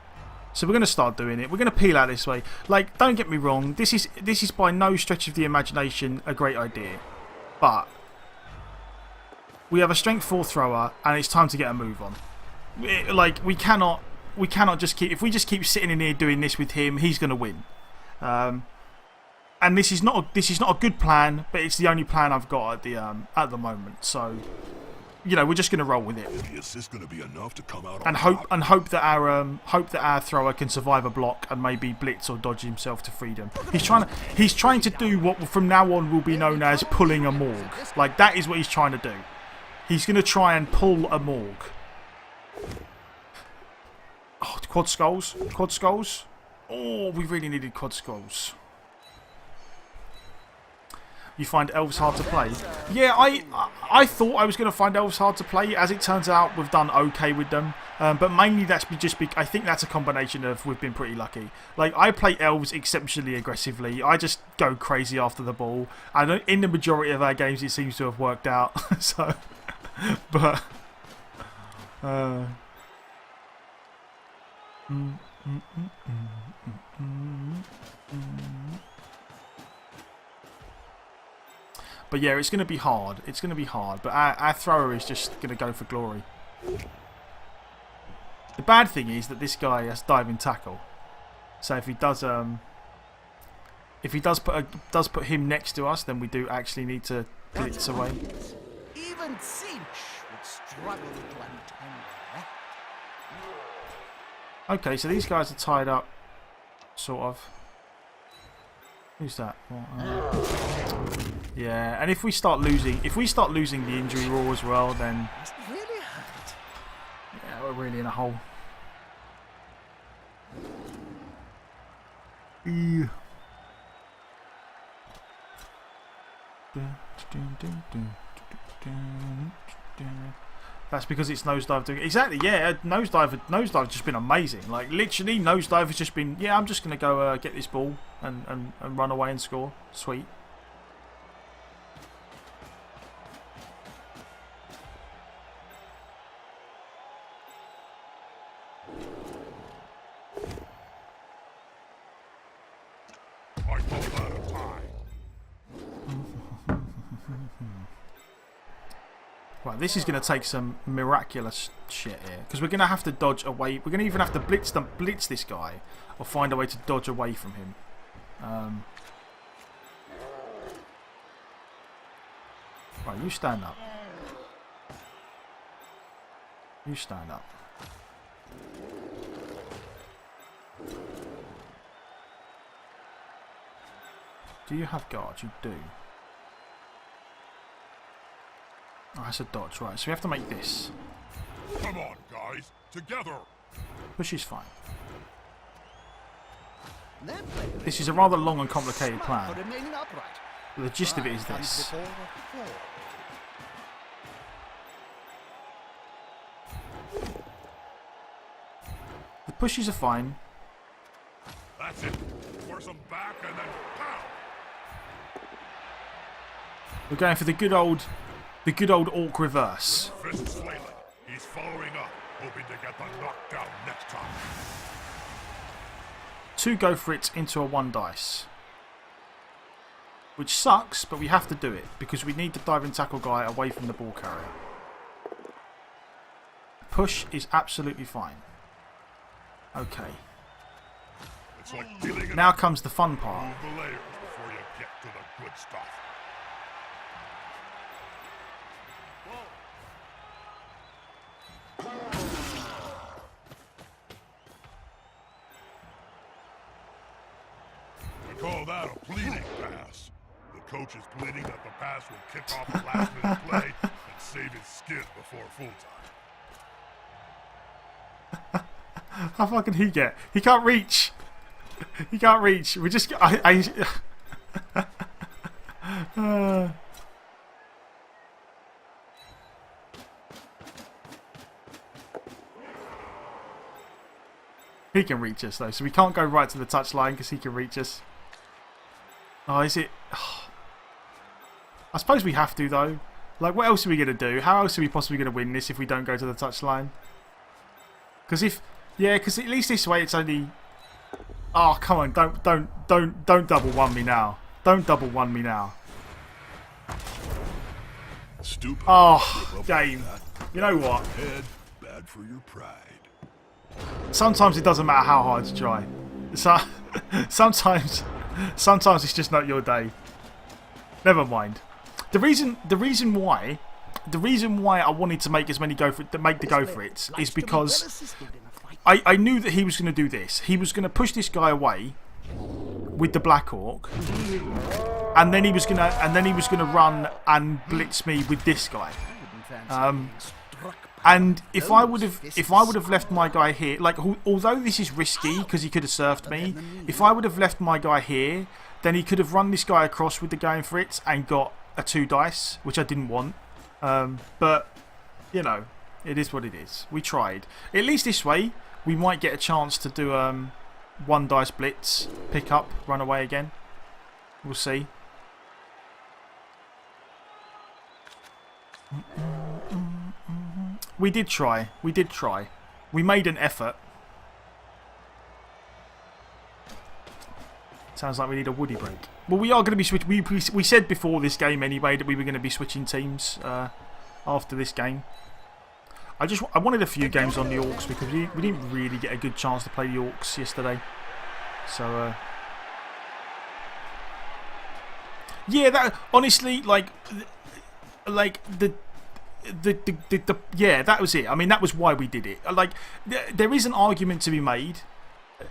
S2: So we're going to start doing it. We're going to peel out this way. Like, don't get me wrong. This is by no stretch of the imagination a great idea, but we have a strength 4 thrower, and it's time to get a move on. Like we cannot just keep. If we just keep sitting in here doing this with him, he's going to win. And this is not a good plan, but it's the only plan I've got at the moment. So, you know, we're just going to roll with it.
S3: Is this going to be enough to come out
S2: and hope that our thrower can survive a block and maybe blitz or dodge himself to freedom. He's trying to do what from now on will be known as pulling a Morg. Like that is what he's trying to do. He's going to try and pull a Morg. Oh, quad skulls. Quad skulls. Oh, we really needed quad skulls. You find elves hard to play? Yeah, I thought I was going to find elves hard to play. As it turns out, we've done okay with them. But mainly that's I think that's a combination of we've been pretty lucky. Like, I play elves exceptionally aggressively. I just go crazy after the ball. And in the majority of our games, it seems to have worked out. So, but... But yeah, it's going to be hard. It's going to be hard. But our thrower is just going to go for glory. The bad thing is that this guy has diving tackle. So if he does put him next to us, then we do actually need to blitz away.
S1: Even Cinch would struggle to untangle that.
S2: Okay, so these guys are tied up, sort of. Who's that? Yeah, and if we start losing the injury roll as well, then
S1: Must really hurt.
S2: yeah, we're really in a hole. Ew. That's because it's nosedive doing exactly. Yeah, nosedive just been amazing. Like literally, nosedive has just been. Yeah, I'm just gonna go get this ball and run away and score. Sweet.
S3: I call that a tie.
S2: Right, this is going to take some miraculous shit here because we're going to have to dodge away. We're going to even have to blitz this guy, or find a way to dodge away from him. Right, you stand up. You stand up. Do you have guard? You do. Oh, that's a dodge, right. So we have to make this.
S3: Come on, guys. Together.
S2: Push is fine.
S1: Then play the
S2: This is a rather long and complicated
S1: smart
S2: plan.
S1: for remaining upright.
S2: The gist of it is
S1: Five
S2: this.
S1: before four.
S2: The pushes are fine.
S3: That's it. Force them back and then pow.
S2: We're going for the good old orc reverse.
S3: Fist flailing. He's following up, hoping to get the knockdown next time.
S2: 2 go for it into a 1 dice. Which sucks, but we have to do it because we need the diving tackle guy away from the ball carrier. Push is absolutely fine. Okay.
S3: It's like dealing
S2: Now comes the fun part.
S3: Move the layers before you get to the good stuff. We call that a pleading pass. The coach is pleading that the pass will kick off a last-minute play and save his skin before full time.
S2: How far can he get? He can't reach. He can't reach. We just. He can reach us though, so we can't go right to the touchline because he can reach us. Oh, is it? I suppose we have to though. Like, what else are we gonna do? How else are we possibly gonna win this if we don't go to the touchline? Because because at least this way it's only. Oh, come on! Don't double one me now. Don't double one me now.
S3: Stupid.
S2: Oh, game. You know what?
S3: Head, bad for your pride.
S2: Sometimes it doesn't matter how hard you try. So, sometimes it's just not your day. Never mind. The reason why I wanted to make as many go for it is because I knew that he was going to do this. He was going to push this guy away with the Black Orc, and then he was going to run and blitz me with this guy. And if I would have left my guy here, like, although this is risky because he could have surfed me, if I would have left my guy here, then he could have run this guy across with the going for it and got a 2 dice, which I didn't want. But you know, it is what it is. We tried. At least this way, we might get a chance to do 1 dice blitz, pick up, run away again. We'll see. We did try. We did try. We made an effort. Sounds like we need a woody break. Well, we are going to be switching. We said before this game anyway that we were going to be switching teams after this game. I wanted a few games on the Orcs because we didn't really get a good chance to play the Orcs yesterday. So yeah, that honestly, like yeah, that was it. I mean, that was why we did it. Like, there is an argument to be made.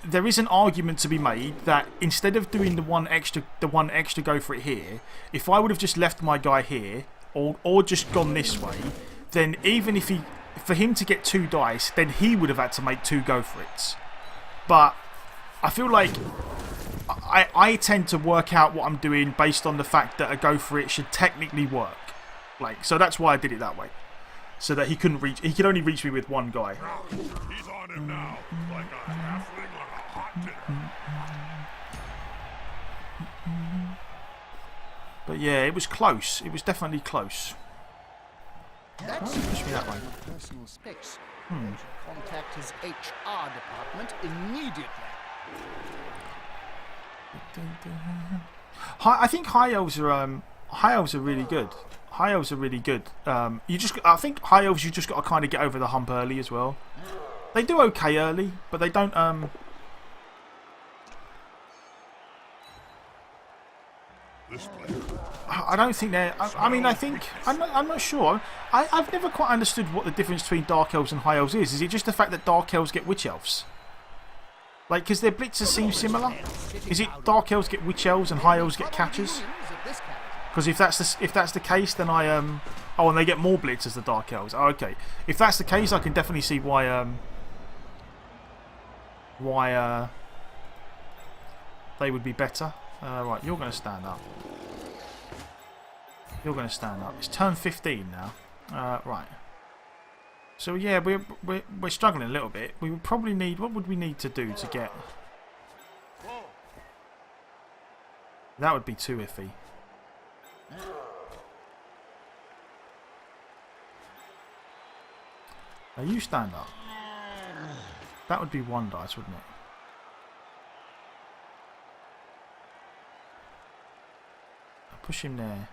S2: There is an argument to be made that instead of doing the one extra go for it here, if I would have just left my guy here or just gone this way, then even if for him to get 2 dice, then he would have had to make 2 go for it. But I feel like I tend to work out what I'm doing based on the fact that a go for it should technically work. Like, so that's why I did it that way. So that he couldn't reach. He could only reach me with one guy.
S3: He's on him now, like a halfling on a hot dinner.
S2: But yeah, it was close. It was definitely close.
S1: That's
S2: Push me that way.
S1: personal space. You should contact his HR department immediately.
S2: I think high elves are really good. High elves are really good. I think high elves you just got to kind of get over the hump early as well. They do okay early, but they don't.
S3: This player.
S2: I don't think they're. I mean, I think I'm not sure. I've never quite understood what the difference between dark elves and high elves is. Is it just the fact that dark elves get witch elves? Like, because their blitzers seem similar. Is it dark elves get witch elves and high elves get catchers? Because if that's the case, then I oh, and they get more blitzers the dark elves. Oh, okay. If that's the case, I can definitely see why they would be better. Right, you're going to stand up. You're going to stand up. It's turn 15 now. Right. So yeah, we're struggling a little bit. We would probably need. What would we need to do to get? That would be too iffy. Now you stand up. That would be one dice, wouldn't it? I'll push him there.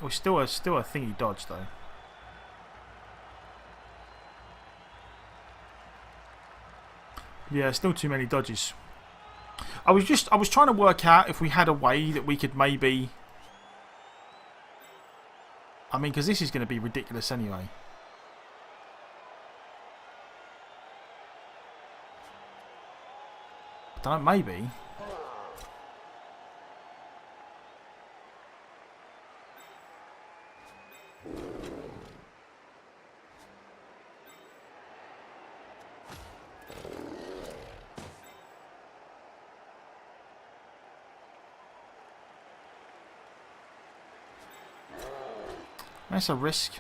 S2: We're still a thingy dodge though. Yeah, still too many dodges. I was trying to work out if we had a way that we could maybe. I mean, because this is going to be ridiculous anyway. I don't know, maybe. That's a risk.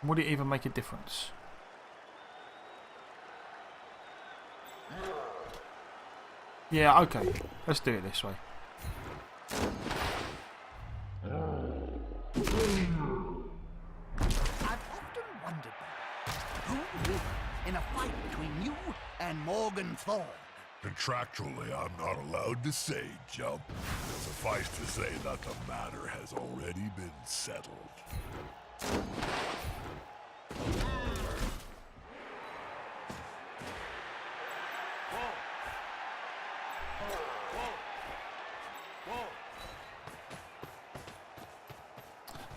S2: Would it even make a difference? Yeah, okay. Let's do it this way.
S1: I've often wondered who will win in a fight between you and Morgan Thorne.
S3: Contractually, I'm not allowed to say, Jump. Suffice to say that the matter has already been settled.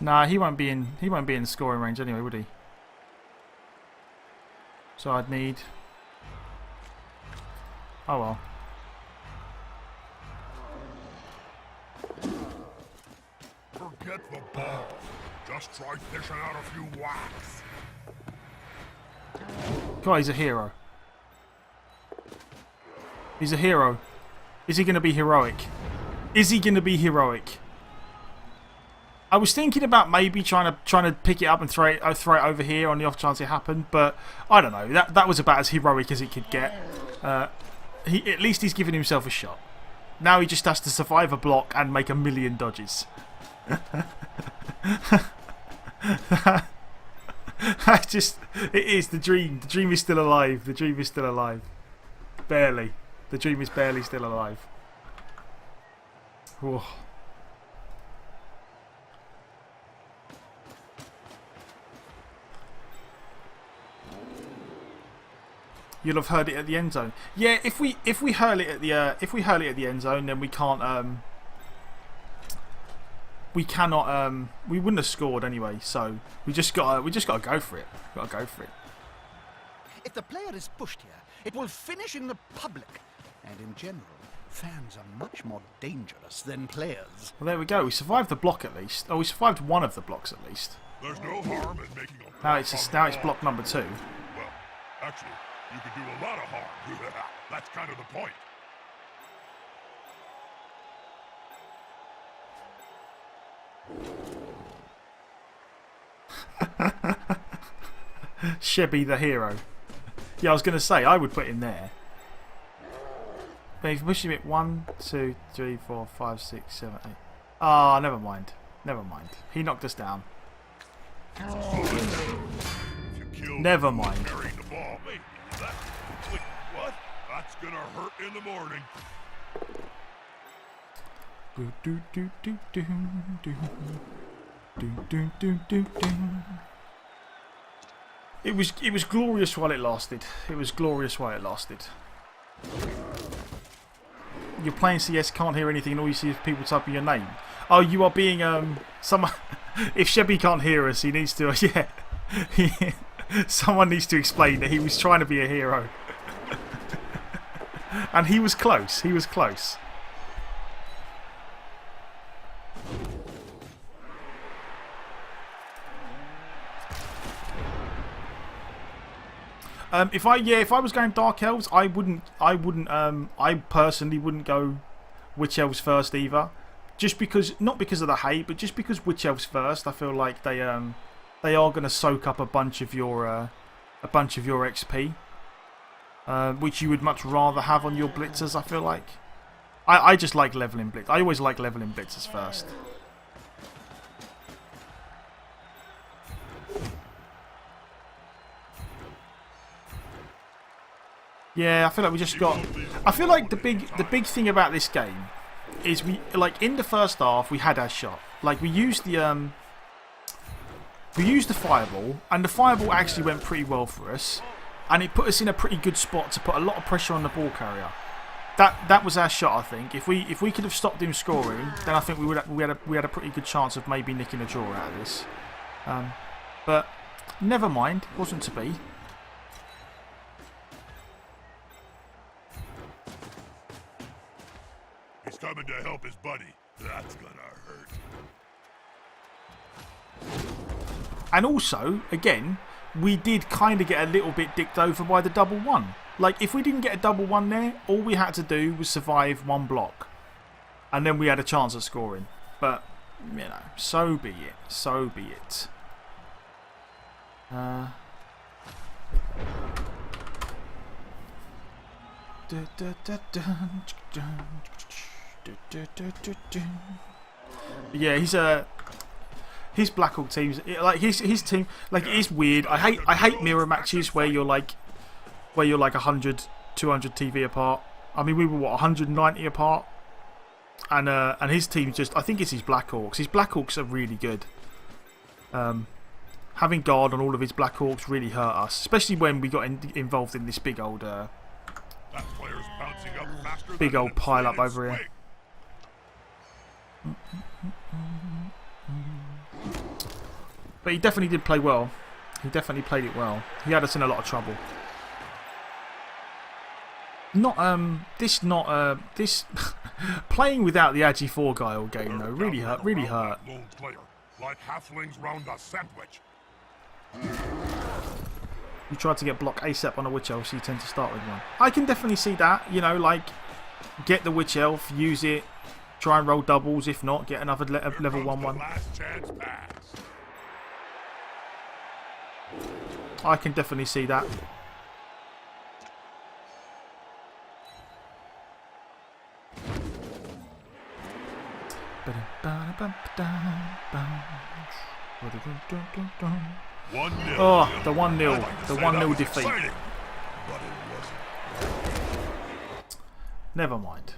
S2: Nah, he won't be in scoring range anyway, would he? So I'd need. Oh well.
S3: Forget the ball. Just try dishing out a few whacks.
S2: God, he's a hero. He's a hero. Is he going to be heroic? Is he going to be heroic? I was thinking about maybe trying to pick it up and throw it over here on the off chance it happened, but I don't know. That was about as heroic as it could get. At least he's giving himself a shot. Now he just has to survive a block and make a million dodges. It is the dream. The dream is still alive. The dream is still alive. Barely. The dream is barely still alive. Whoa. You'll have heard it at the end zone. Yeah, if we hurl it at the end zone, then we can't. We cannot. We wouldn't have scored anyway. So we just got to go for it. Got to go for it.
S1: If the player is pushed here, it will finish in the public and in general Fans are much more dangerous than players.
S2: Well, there we go. We survived the block at least. Oh, we survived one of the blocks at least.
S3: There's no harm in making a
S2: Now it's block number 2.
S3: Well, actually, you could do a lot of harm. That's kind of the point.
S2: Shebby the hero. Yeah, I was going to say, I would put him there. But if you push him at 1, 2, 3, 4, 5, 6, 7, 8. Ah, never mind. Never mind. He knocked us down. Never mind.
S3: Carrying the ball. Wait, what? That's gonna hurt in the morning.
S2: It was glorious while it lasted. It was glorious while it lasted. You're playing CS, can't hear anything, and all you see is people typing your name. Oh, you are being someone. If Shebby can't hear us, he needs to. Yeah, someone needs to explain that he was trying to be a hero, and he was close. He was close. If I was going Dark Elves, I personally wouldn't go Witch Elves first either. Just because, not because of the hate, but just because Witch Elves first, I feel like they are going to soak up a bunch of your XP, which you would much rather have on your blitzers. I feel like. I just like leveling blitz. I always like leveling blitzers first. Yeah, I feel like we just got. I feel like the big thing about this game is we in the first half we had our shot. Like we used the fireball, and the fireball actually went pretty well for us, and it put us in a pretty good spot to put a lot of pressure on the ball carrier. That was our shot, I think. If we could have stopped him scoring, then I think we had a pretty good chance of maybe nicking a draw out of this. But never mind, wasn't to be.
S3: He's coming to help his buddy. That's gonna hurt.
S2: And also, again, we did kind of get a little bit dicked over by the double one. Like, if we didn't get a double one there, all we had to do was survive one block. And then we had a chance of scoring. But, you know, so be it. So be it. Yeah, his Black Hawk teams, like his team, like it is weird. I hate mirror matches where you're like 100, 200 TV apart. I mean, we were what 190 apart, and his team just, I think it's his Black Hawks. His Black Hawks are really good. Having guard on all of his Black Hawks really hurt us, especially when we got involved in this big old pile up over here. But he definitely did play well. He definitely played it well. He had us in a lot of trouble. This playing without the Agi 4 guy all game though really hurt. Really hurt.
S3: Like halflings round a sandwich.
S2: You tried to get block ASAP on a Witch Elf, so you tend to start with one. I can definitely see that. You know, like get the Witch Elf, use it, try and roll doubles. If not, get another level 1/1. I can definitely see that. Oh, the 1-0. The 1-0 defeat. Never mind.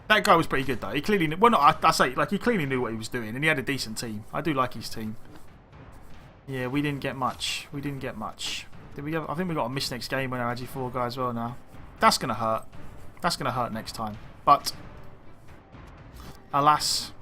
S2: That guy was pretty good though. He clearly, well, not I say, like he clearly knew what he was doing, and he had a decent team. I do like his team. Yeah, we didn't get much. We didn't get much. Did we? I think we got a miss next game when our Agi4 guy as well. Now, that's gonna hurt. That's gonna hurt next time. But alas,